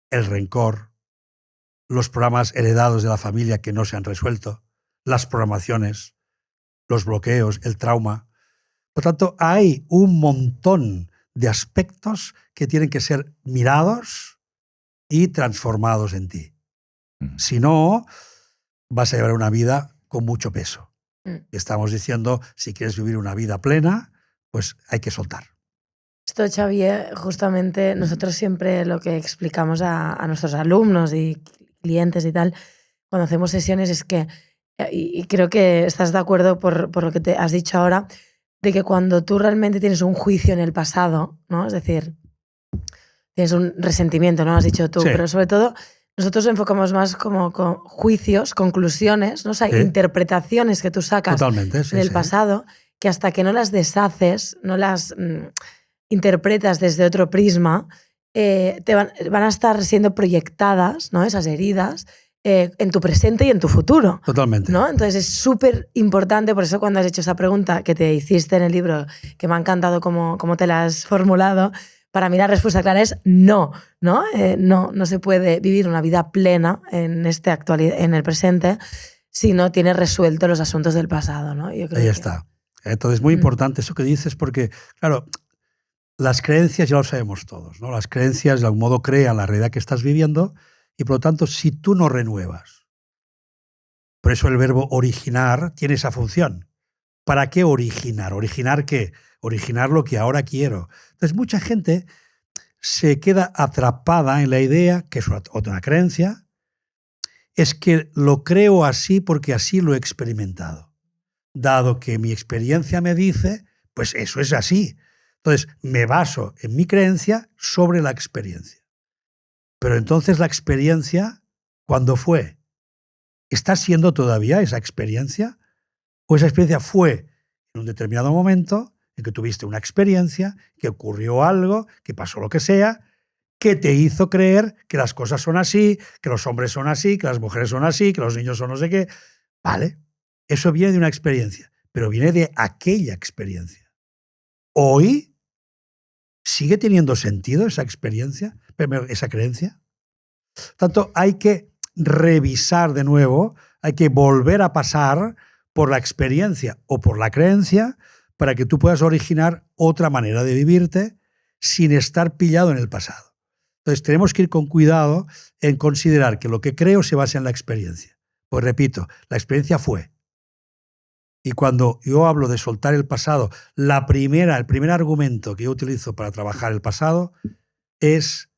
el rencor, los programas heredados de la familia que no se han resuelto, las programaciones, los bloqueos, el trauma. Por tanto, hay un montón de aspectos que tienen que ser mirados y transformados en ti. Si no, vas a llevar una vida con mucho peso. Estamos diciendo, si quieres vivir una vida plena, pues hay que soltar.
Esto, Xavier, justamente nosotros siempre lo que explicamos a nuestros alumnos y clientes y tal, cuando hacemos sesiones es que, y creo que estás de acuerdo por lo que te has dicho ahora, de que cuando tú realmente tienes un juicio en el pasado, ¿no? Es decir, tienes un resentimiento, ¿no? Has dicho tú,
Sí.
pero sobre todo nosotros enfocamos más como con juicios, conclusiones, ¿no? O sea,
Sí.
interpretaciones que tú sacas
Totalmente, sí,
en el
sí.
pasado, que hasta que no las deshaces, no las interpretas desde otro prisma, van a estar siendo proyectadas, ¿no? Esas heridas en tu presente y en tu futuro.
Totalmente.
¿No? Entonces es súper importante, por eso cuando has hecho esa pregunta que te hiciste en el libro, que me ha encantado cómo te la has formulado, para mí la respuesta clara es no, ¿no? No se puede vivir una vida plena en el presente si no tienes resuelto los asuntos del pasado, ¿no? Yo creo
Ahí
que...
está. Entonces es muy importante eso que dices porque, claro, las creencias ya lo sabemos todos, ¿no? Las creencias de algún modo crean la realidad que estás viviendo y por lo tanto si tú no renuevas, por eso el verbo originar tiene esa función. ¿Para qué originar? ¿Originar qué? Originar lo que ahora quiero. Entonces mucha gente se queda atrapada en la idea, que es otra creencia, es que lo creo así porque así lo he experimentado. Dado que mi experiencia me dice, pues eso es así. Entonces me baso en mi creencia sobre la experiencia. Pero entonces la experiencia, ¿cuándo fue? ¿Está siendo todavía esa experiencia? ¿O esa experiencia fue en un determinado momento en que tuviste una experiencia, que ocurrió algo, que pasó lo que sea, que te hizo creer que las cosas son así, que los hombres son así, que las mujeres son así, que los niños son no sé qué? Vale, eso viene de una experiencia, pero viene de aquella experiencia. Hoy sigue teniendo sentido esa experiencia, esa creencia. Tanto hay que revisar de nuevo, hay que volver a pasar por la experiencia o por la creencia para que tú puedas originar otra manera de vivirte sin estar pillado en el pasado. Entonces tenemos que ir con cuidado en considerar que lo que creo se basa en la experiencia. Pues repito, la experiencia fue. Y cuando yo hablo de soltar el pasado, el primer argumento que yo utilizo para trabajar el pasado es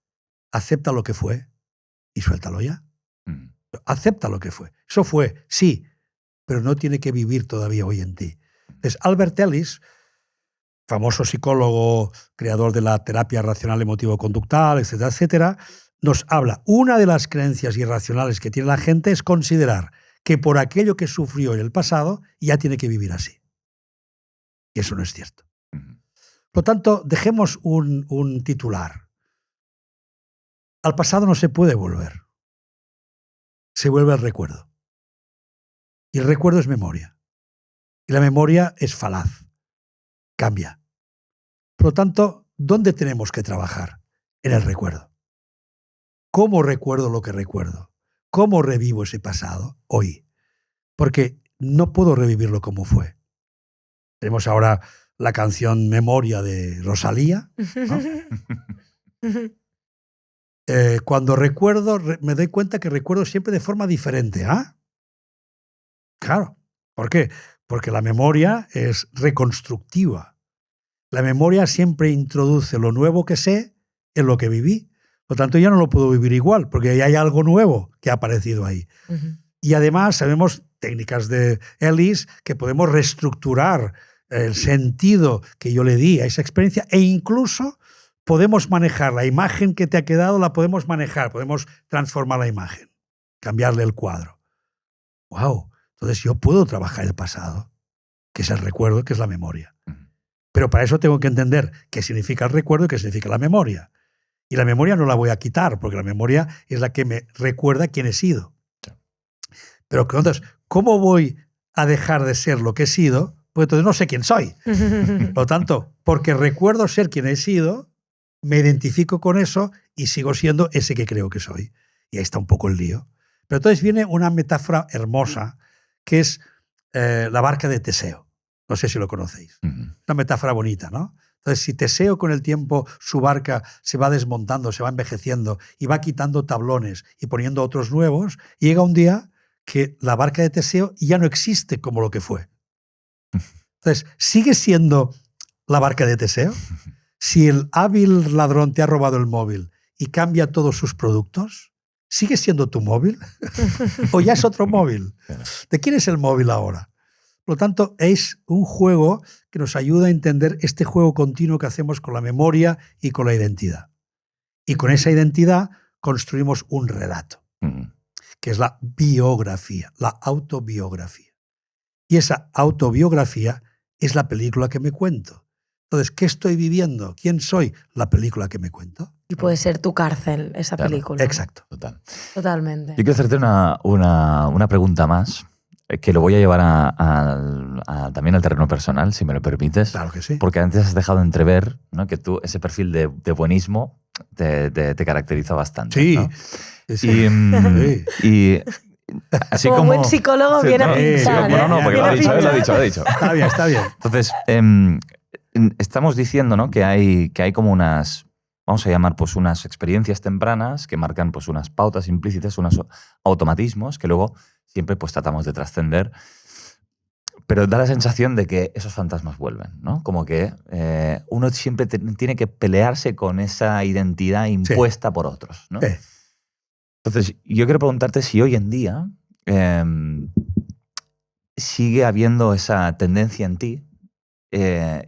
acepta lo que fue y suéltalo ya. Acepta lo que fue. Eso fue, sí, pero no tiene que vivir todavía hoy en ti. Entonces, Albert Ellis, famoso psicólogo, creador de la terapia racional emotivo-conductual, etcétera, etcétera, nos habla. Una de las creencias irracionales que tiene la gente es considerar que por aquello que sufrió en el pasado ya tiene que vivir así. Y eso no es cierto. Por lo tanto, dejemos un titular. Al pasado no se puede volver. Se vuelve al recuerdo. Y el recuerdo es memoria. Y la memoria es falaz. Cambia. Por lo tanto, ¿dónde tenemos que trabajar? En el recuerdo. ¿Cómo recuerdo lo que recuerdo? ¿Cómo revivo ese pasado hoy? Porque no puedo revivirlo como fue. Tenemos ahora la canción Memoria de Rosalía, ¿no? Cuando recuerdo, me doy cuenta que recuerdo siempre de forma diferente. ¿Ah? Claro. ¿Por qué? Porque la memoria es reconstructiva. La memoria siempre introduce lo nuevo que sé en lo que viví. Por lo tanto, ya no lo puedo vivir igual, porque ya hay algo nuevo que ha aparecido ahí. Y además sabemos técnicas de Ellis que podemos reestructurar el sentido que yo le di a esa experiencia e incluso podemos manejar la imagen que te ha quedado, la podemos manejar, podemos transformar la imagen, cambiarle el cuadro. ¡Wow! Entonces yo puedo trabajar el pasado, que es el recuerdo, que es la memoria. Pero para eso tengo que entender qué significa el recuerdo y qué significa la memoria. Y la memoria no la voy a quitar, porque la memoria es la que me recuerda quién he sido. Pero entonces, ¿cómo voy a dejar de ser lo que he sido? Pues entonces no sé quién soy. Por lo tanto, porque recuerdo ser quien he sido, me identifico con eso y sigo siendo ese que creo que soy. Y ahí está un poco el lío. Pero entonces viene una metáfora hermosa, que es la barca de Teseo. No sé si lo conocéis. Una metáfora bonita, ¿no? Entonces, si Teseo con el tiempo su barca se va desmontando, se va envejeciendo y va quitando tablones y poniendo otros nuevos, llega un día que la barca de Teseo ya no existe como lo que fue. Entonces, ¿sigue siendo la barca de Teseo? Si el hábil ladrón te ha robado el móvil y cambia todos sus productos, ¿sigue siendo tu móvil? ¿O ya es otro móvil? ¿De quién es el móvil ahora? Por lo tanto, es un juego que nos ayuda a entender este juego continuo que hacemos con la memoria y con la identidad. Y con esa identidad construimos un relato, que es la biografía, la autobiografía. Y esa autobiografía es la película que me cuento. Entonces, ¿qué estoy viviendo? ¿Quién soy? La película que me cuento.
Y puede ser tu cárcel, esa película.
Exacto.
Total.
Totalmente.
Yo quiero hacerte una pregunta más, que lo voy a llevar también al terreno personal, si me lo permites.
Claro que sí.
Porque antes has dejado entrever, ¿no?, que tú, ese perfil de buenismo te caracteriza bastante.
Sí.
¿no?
Sí.
Y así
como buen psicólogo
sí,
viene
¿no?
a pinchar.
Sí, no, porque lo ha dicho.
Está bien, está bien.
Entonces, estamos diciendo, ¿no?, que hay como unas, vamos a llamar, pues unas experiencias tempranas que marcan pues unas pautas implícitas, unos automatismos que luego siempre pues tratamos de trascender, pero da la sensación de que esos fantasmas vuelven, ¿no? Como que uno siempre tiene que pelearse con esa identidad impuesta por otros, ¿no?
Sí.
Entonces, yo quiero preguntarte si hoy en día sigue habiendo esa tendencia en ti.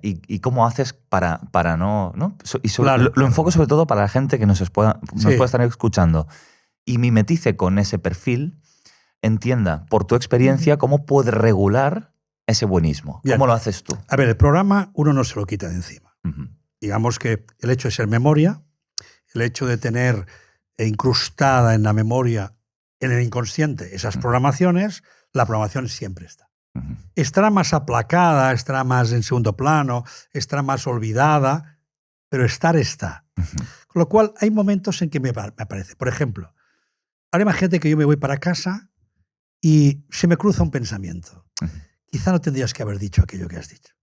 Y cómo haces para no... Y
Claro.
lo enfoco sobre todo para la gente que nos pueda estar escuchando y mimetice con ese perfil, entienda por tu experiencia cómo puede regular ese buenismo.
Bien.
¿Cómo lo haces tú?
A ver, el programa uno no se lo quita de encima. Digamos que el hecho de ser memoria, el hecho de tener incrustada en la memoria, en el inconsciente, esas programaciones, la programación siempre está. Estará más aplacada, estará más en segundo plano, estará más olvidada, pero estar está. Con lo cual, hay momentos en que me aparece. Por ejemplo, ahora imagínate que yo me voy para casa y se me cruza un pensamiento. Quizá no tendrías que haber dicho aquello que has dicho.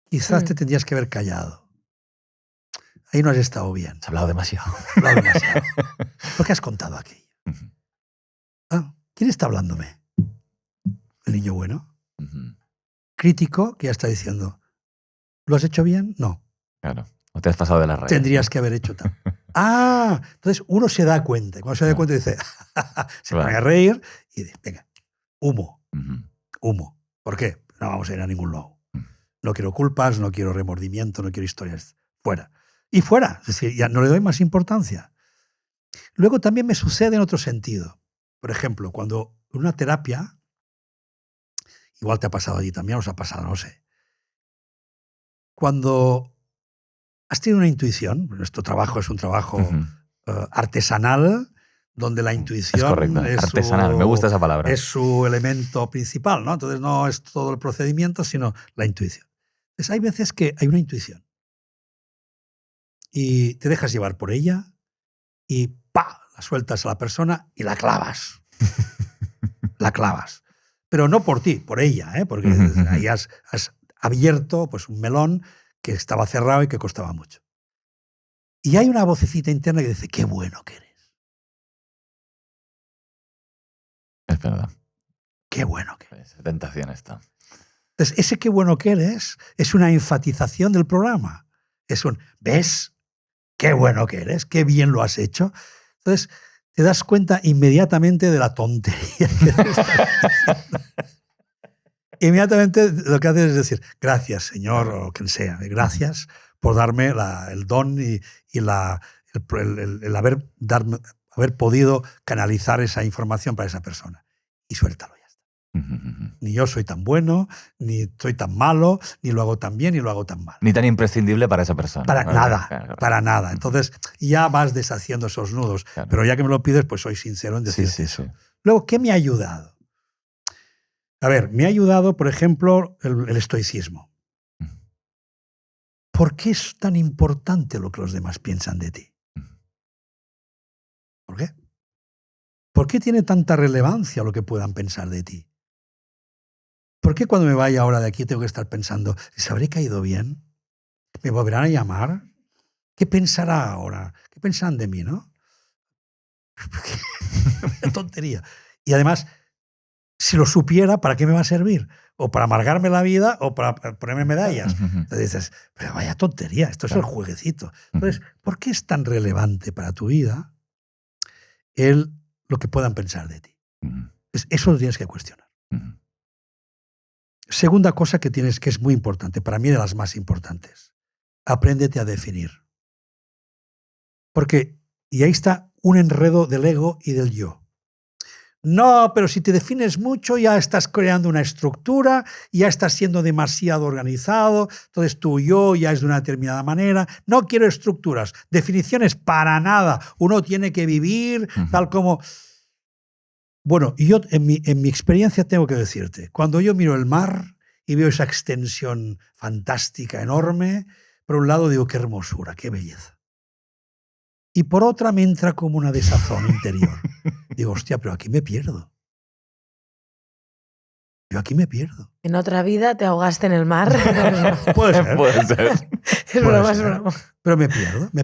Quizás te tendrías que haber callado. Ahí no has estado bien.
Has hablado demasiado.
Has hablado demasiado. ¿Por qué has contado aquello? ¿Quién está hablándome? ¿El niño bueno? Crítico que ya está diciendo, ¿lo has hecho bien? No.
Claro. O te has pasado de la raya.
Tendrías que haber hecho tal. Entonces uno se da cuenta. Cuando se da cuenta dice, se pone a reír y dice, venga, humo. Humo. ¿Por qué? No vamos a ir a ningún lado. No quiero culpas, no quiero remordimiento, no quiero historias. Fuera. Y fuera. Es decir, ya no le doy más importancia. Luego también me sucede en otro sentido. Por ejemplo, cuando en una terapia, igual te ha pasado allí también, os ha pasado, no sé. Cuando has tenido una intuición, nuestro trabajo es un trabajo artesanal, donde la intuición
es correcto, artesanal, me gusta esa palabra.
Es su elemento principal, ¿no? Entonces no es todo el procedimiento, sino la intuición. Entonces hay veces que hay una intuición y te dejas llevar por ella y ¡pa! La sueltas a la persona y la clavas. La clavas. Pero no por ti, por ella, ¿eh? Porque ahí has abierto pues, un melón que estaba cerrado y que costaba mucho. Y hay una vocecita interna que dice, qué bueno que eres.
Es verdad.
Qué bueno que eres.
Esa tentación está.
Entonces, ese qué bueno que eres es una enfatización del programa. Es un, ¿ves? Qué bueno que eres, qué bien lo has hecho. Entonces, te das cuenta inmediatamente de la tontería que te estás haciendo. Inmediatamente lo que haces es decir, gracias, Señor, o quien sea, gracias por darme el don y el haber podido canalizar esa información para esa persona. Y suéltalo, ya está. Ni yo soy tan bueno, ni soy tan malo, ni lo hago tan bien, ni lo hago tan mal.
Ni tan imprescindible para esa persona.
Para nada,
claro.
para nada. Entonces ya vas deshaciendo esos nudos. Claro. Pero ya que me lo pides, pues soy sincero en decirte eso. Sí. Luego, ¿qué me ha ayudado? A ver, me ha ayudado, por ejemplo, el estoicismo. ¿Por qué es tan importante lo que los demás piensan de ti? ¿Por qué? ¿Por qué tiene tanta relevancia lo que puedan pensar de ti? ¿Por qué cuando me vaya ahora de aquí tengo que estar pensando, ¿les habré caído bien? ¿Me volverán a llamar? ¿Qué pensará ahora? ¿Qué pensarán de mí, no? Una tontería. Y además, si lo supiera, ¿para qué me va a servir? O para amargarme la vida o para ponerme medallas. Entonces dices, pero vaya tontería, esto es el jueguecito. Entonces, ¿por qué es tan relevante para tu vida lo que puedan pensar de ti. Eso lo tienes que cuestionar. Segunda cosa que tienes, que es muy importante, para mí de las más importantes. Apréndete a definir. Porque, y ahí está un enredo del ego y del yo. No, pero si te defines mucho ya estás creando una estructura, ya estás siendo demasiado organizado, entonces tu yo ya es de una determinada manera. No quiero estructuras, definiciones para nada. Uno tiene que vivir tal como... Bueno, yo en mi experiencia tengo que decirte, cuando yo miro el mar y veo esa extensión fantástica, enorme, por un lado digo, qué hermosura, qué belleza. Y por otra me entra como una desazón interior. Digo, hostia, pero aquí me pierdo. Yo aquí me pierdo.
En otra vida te ahogaste en el mar.
Puede ser.
Puede ser.
Es broma, es broma.
Pero me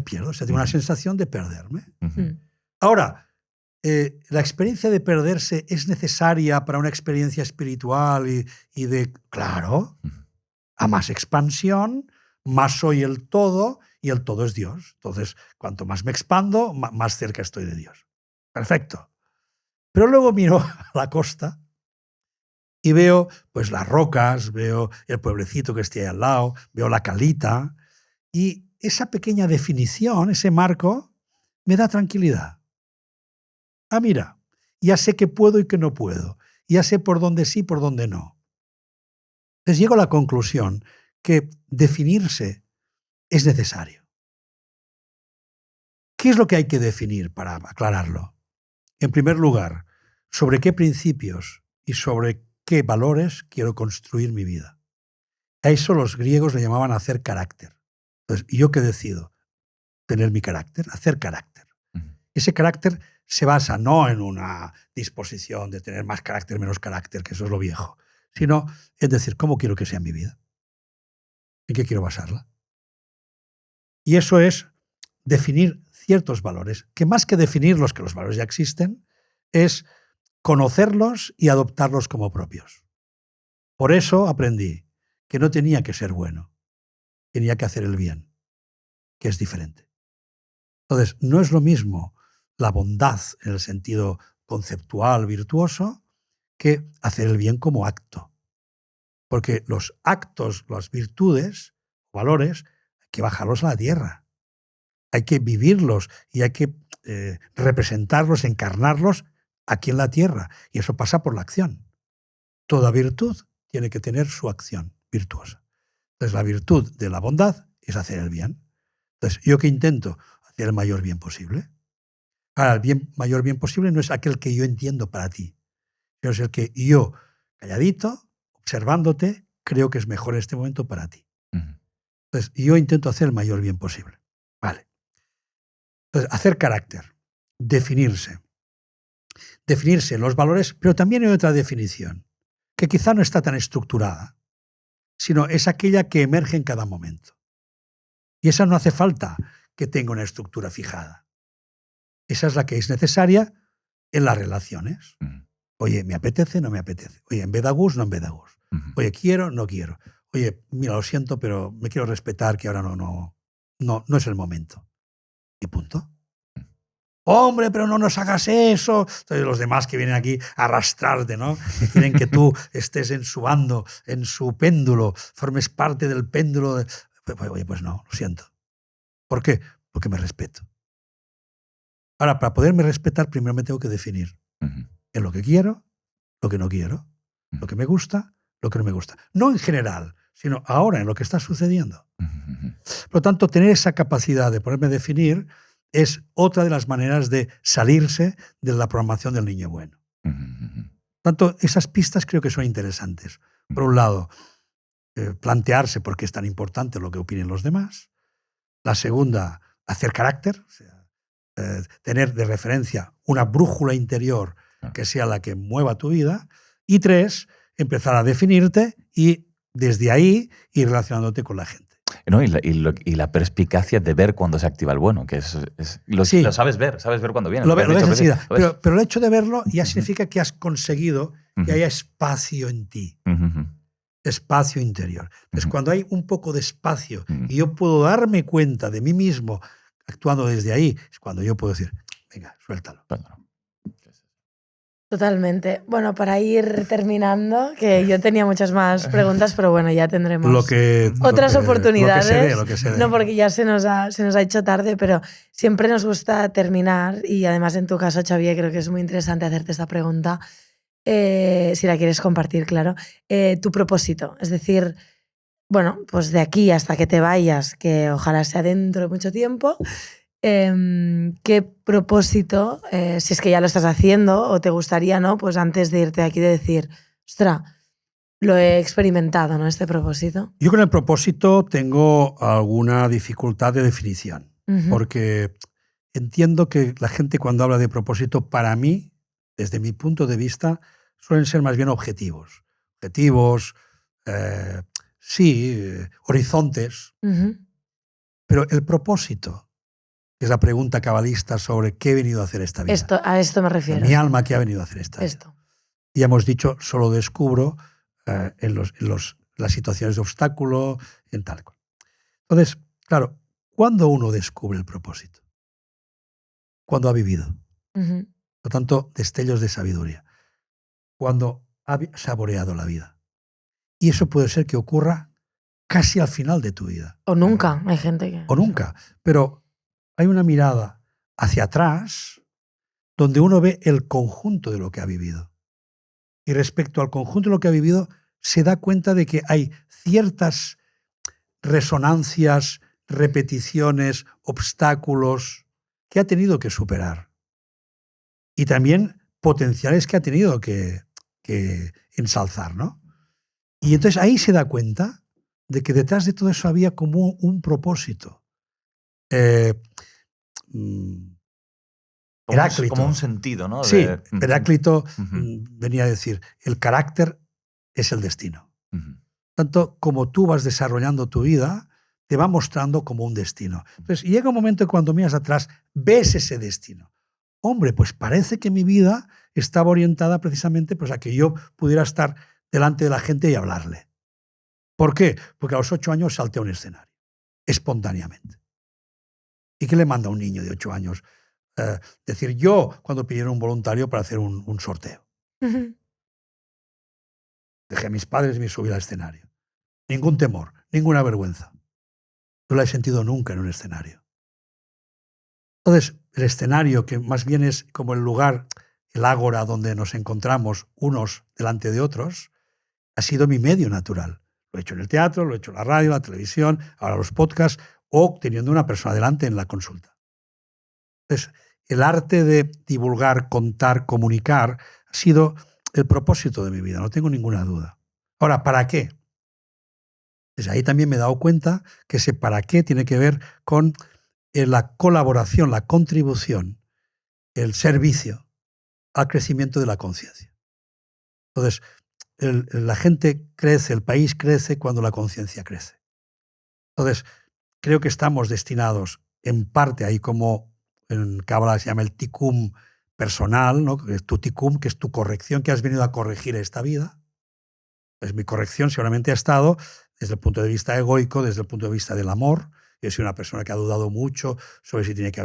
pierdo. O sea, tengo una sensación de perderme.
Mm.
Ahora, la experiencia de perderse es necesaria para una experiencia espiritual y de, claro, a más expansión, más soy el todo y el todo es Dios. Entonces, cuanto más me expando, más cerca estoy de Dios. Perfecto. Pero luego miro a la costa y veo pues las rocas, veo el pueblecito que esté ahí al lado, veo la calita y esa pequeña definición, ese marco, me da tranquilidad. Ah, mira, ya sé qué puedo y qué no puedo. Ya sé por dónde sí, por dónde no. Entonces llego a la conclusión que definirse es necesario. ¿Qué es lo que hay que definir para aclararlo? En primer lugar, sobre qué principios y sobre qué valores quiero construir mi vida. A eso los griegos le llamaban hacer carácter. Entonces, ¿yo qué decido? Tener mi carácter, hacer carácter. Ese carácter se basa no en una disposición de tener más carácter, menos carácter, que eso es lo viejo, sino en decir, ¿cómo quiero que sea mi vida? ¿En qué quiero basarla? Y eso es definir ciertos valores, que más que definirlos, que los valores ya existen, es conocerlos y adoptarlos como propios. Por eso aprendí que no tenía que ser bueno, tenía que hacer el bien, que es diferente. Entonces, no es lo mismo la bondad en el sentido conceptual, virtuoso, que hacer el bien como acto. Porque los actos, las virtudes, valores, hay que bajarlos a la tierra. Hay que vivirlos y hay que representarlos, encarnarlos aquí en la tierra. Y eso pasa por la acción. Toda virtud tiene que tener su acción virtuosa. Entonces, la virtud de la bondad es hacer el bien. Entonces, ¿yo qué intento? Hacer el mayor bien posible. Ahora, el mayor bien posible no es aquel que yo entiendo para ti, sino es el que yo, calladito, observándote, creo que es mejor en este momento para ti. Entonces, yo intento hacer el mayor bien posible. Vale. Entonces, hacer carácter, definirse. Definirse los valores, pero también hay otra definición, que quizá no está tan estructurada, sino es aquella que emerge en cada momento. Y esa no hace falta que tenga una estructura fijada. Esa es la que es necesaria en las relaciones. Oye, ¿me apetece? No me apetece. Oye, ¿en vez de gust? No en vez de gust. Oye, ¿quiero? No quiero. Oye, mira, lo siento, pero me quiero respetar que ahora no es el momento. Y punto. Hombre, pero no nos hagas eso. Entonces los demás que vienen aquí a arrastrarte, ¿no? Que quieren que tú estés en su bando, en su péndulo, formes parte del péndulo. Oye, pues no, lo siento. ¿Por qué? Porque me respeto. Ahora, para poderme respetar, primero me tengo que definir en lo que quiero, lo que no quiero, lo que me gusta, lo que no me gusta. No en general, sino ahora en lo que está sucediendo. Por lo tanto, tener esa capacidad de poderme definir es otra de las maneras de salirse de la programación del niño bueno. Por tanto, esas pistas creo que son interesantes. Por un lado, plantearse por qué es tan importante lo que opinen los demás. La segunda, hacer carácter, o sea, tener de referencia una brújula interior que sea la que mueva tu vida. Y tres, empezar a definirte y desde ahí ir relacionándote con la gente.
No, y la perspicacia de ver cuando se activa el bueno, que lo sabes ver cuando viene.
Lo ves enseguida. Pero el hecho de verlo ya significa que has conseguido que haya espacio en ti. Espacio interior. Entonces, cuando hay un poco de espacio y yo puedo darme cuenta de mí mismo actuando desde ahí, es cuando yo puedo decir, venga, suéltalo.
Totalmente. Bueno, para ir terminando, que yo tenía muchas más preguntas, pero bueno, ya tendremos otras oportunidades.
Lo que se dé.
No, porque ya se nos ha hecho tarde, pero siempre nos gusta terminar, y además en tu caso, Xavier, creo que es muy interesante hacerte esta pregunta, si la quieres compartir, claro. Tu propósito, es decir, bueno, pues de aquí hasta que te vayas, que ojalá sea dentro de mucho tiempo, ¿qué propósito, si es que ya lo estás haciendo o te gustaría, ¿no? Pues antes de irte de aquí de decir, ostras, lo he experimentado, ¿no? Este propósito.
Yo con el propósito tengo alguna dificultad de definición, porque entiendo que la gente cuando habla de propósito, para mí, desde mi punto de vista, suelen ser más bien objetivos. Objetivos, horizontes, pero el propósito, que es la pregunta cabalista sobre qué he venido a hacer esta vida.
A esto me refiero.
Mi alma, ¿qué ha venido a hacer esta vida? Ya hemos dicho, solo descubro en las situaciones de obstáculo, en tal cual. Entonces, claro, ¿cuándo uno descubre el propósito? Cuando ha vivido. Por lo tanto, destellos de sabiduría. Cuando ha saboreado la vida. Y eso puede ser que ocurra casi al final de tu vida.
O nunca, hay gente que...
O nunca, pero hay una mirada hacia atrás donde uno ve el conjunto de lo que ha vivido. Y respecto al conjunto de lo que ha vivido, se da cuenta de que hay ciertas resonancias, repeticiones, obstáculos que ha tenido que superar. Y también potenciales que ha tenido que ensalzar, ¿no? Y entonces ahí se da cuenta de que detrás de todo eso había como un propósito. Heráclito.
Como un sentido, ¿no?
Sí, Heráclito venía a decir, el carácter es el destino. Tanto como tú vas desarrollando tu vida, te va mostrando como un destino. Entonces llega un momento que cuando miras atrás, ves ese destino. Hombre, pues parece que mi vida estaba orientada precisamente pues, a que yo pudiera estar delante de la gente y hablarle. ¿Por qué? Porque a los 8 años salté a un escenario, espontáneamente. ¿Y qué le manda a un niño de 8 años? Decir, yo, cuando pidieron un voluntario para hacer un sorteo. Dejé a mis padres y me subí al escenario. Ningún temor, ninguna vergüenza. No la he sentido nunca en un escenario. Entonces, el escenario, que más bien es como el lugar, el ágora donde nos encontramos unos delante de otros, ha sido mi medio natural. Lo he hecho en el teatro, lo he hecho en la radio, la televisión, ahora los podcasts, o teniendo una persona delante en la consulta. Entonces, el arte de divulgar, contar, comunicar, ha sido el propósito de mi vida, no tengo ninguna duda. Ahora, ¿para qué? Desde ahí también me he dado cuenta que ese para qué tiene que ver con la colaboración, la contribución, el servicio al crecimiento de la conciencia. Entonces, la gente crece, el país crece cuando la conciencia crece. Entonces, creo que estamos destinados, en parte, ahí como en Cábala se llama el tikkun personal, ¿no? Que es tu tikkun, que es tu corrección, que has venido a corregir esta vida. Pues mi corrección seguramente ha estado desde el punto de vista egoico, desde el punto de vista del amor. Yo soy una persona que ha dudado mucho sobre si tiene que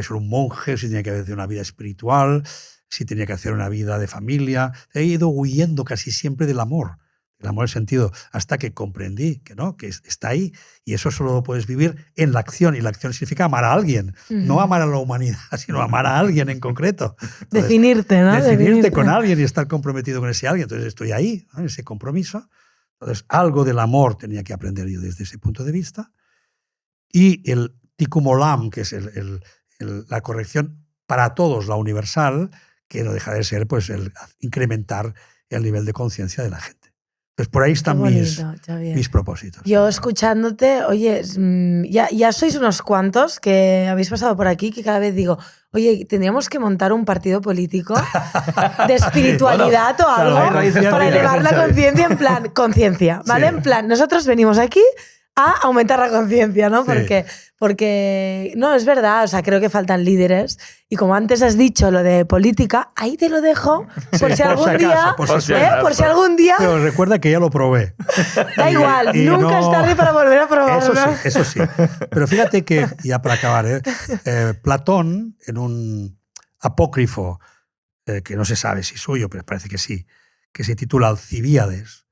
ser un monje, si tiene que haber una vida espiritual, si tenía que hacer una vida de familia. He ido huyendo casi siempre del amor. El amor en sentido, hasta que comprendí que no, que está ahí, y eso solo lo puedes vivir en la acción, y la acción significa amar a alguien, no amar a la humanidad, sino amar a alguien en concreto. Entonces,
definirte, ¿no?
Definirte con alguien y estar comprometido con ese alguien. Entonces estoy ahí, ¿no? En ese compromiso. Entonces algo del amor tenía que aprender yo desde ese punto de vista. Y el tikkun olam, que es la corrección para todos, la universal, que no deja de ser pues, el incrementar el nivel de conciencia de la gente. Entonces, por ahí están mis propósitos.
Yo escuchándote, oye, ya sois unos cuantos que habéis pasado por aquí, que cada vez digo, oye, tendríamos que montar un partido político de espiritualidad o algo para elevar la conciencia en plan, conciencia, ¿vale? Sí. En plan, nosotros venimos aquí a aumentar la conciencia, ¿no? Sí. Porque, no, es verdad, o sea, creo que faltan líderes. Y como antes has dicho lo de política, ahí te lo dejo por si algún día. Por si algún día.
Pero recuerda que ya lo probé.
Da igual, nunca es tarde para volver a probarlo.
Eso sí. Pero fíjate que, ya para acabar, Platón, en un apócrifo que no se sabe si es suyo, pero parece que sí, que se titula Alcibíades.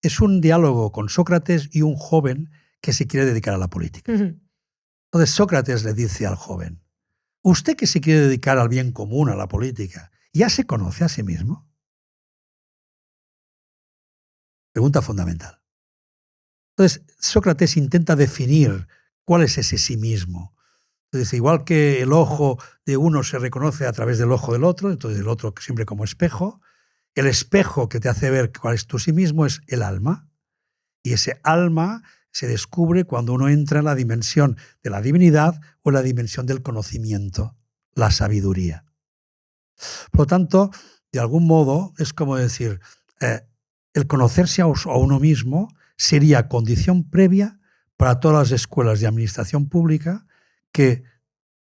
Es un diálogo con Sócrates y un joven que se quiere dedicar a la política. Entonces Sócrates le dice al joven, usted que se quiere dedicar al bien común, a la política, ¿ya se conoce a sí mismo? Pregunta fundamental. Entonces Sócrates intenta definir cuál es ese sí mismo. Entonces, igual que el ojo de uno se reconoce a través del ojo del otro, entonces el otro siempre como espejo, el espejo que te hace ver cuál es tu sí mismo es el alma. Y ese alma se descubre cuando uno entra en la dimensión de la divinidad o en la dimensión del conocimiento, la sabiduría. Por lo tanto, de algún modo, es como decir, el conocerse a uno mismo sería condición previa para todas las escuelas de administración pública, que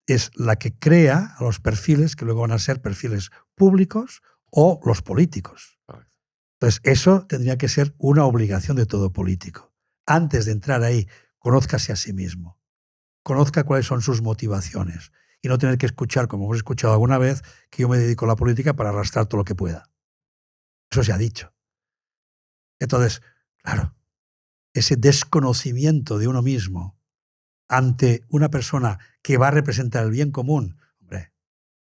es la que crea a los perfiles que luego van a ser perfiles públicos o los políticos. Entonces, eso tendría que ser una obligación de todo político. Antes de entrar ahí, conózcase a sí mismo. Conozca cuáles son sus motivaciones. Y no tener que escuchar, como hemos escuchado alguna vez, que yo me dedico a la política para arrastrar todo lo que pueda. Eso se ha dicho. Entonces, claro, ese desconocimiento de uno mismo ante una persona que va a representar el bien común, hombre,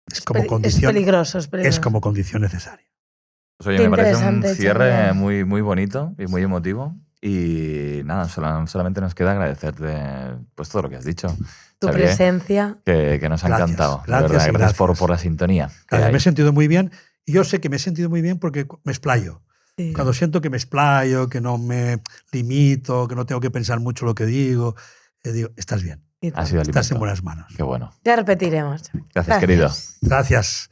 es como condición,
es peligroso, es peligroso.
Es como condición necesaria.
Pues oye, me parece un cierre muy, muy bonito y muy emotivo. Y nada, solamente nos queda agradecerte pues, todo lo que has dicho.
Tu
Xavier,
presencia.
Que nos ha encantado. Gracias por la sintonía.
Claro, me he sentido muy bien. Y yo sé que me he sentido muy bien porque me explayo. Sí. Cuando siento que me explayo, que no me limito, que no tengo que pensar mucho lo que digo, digo, estás bien. Estás en buenas manos.
Qué bueno.
Ya repetiremos.
Gracias, querido.
Gracias.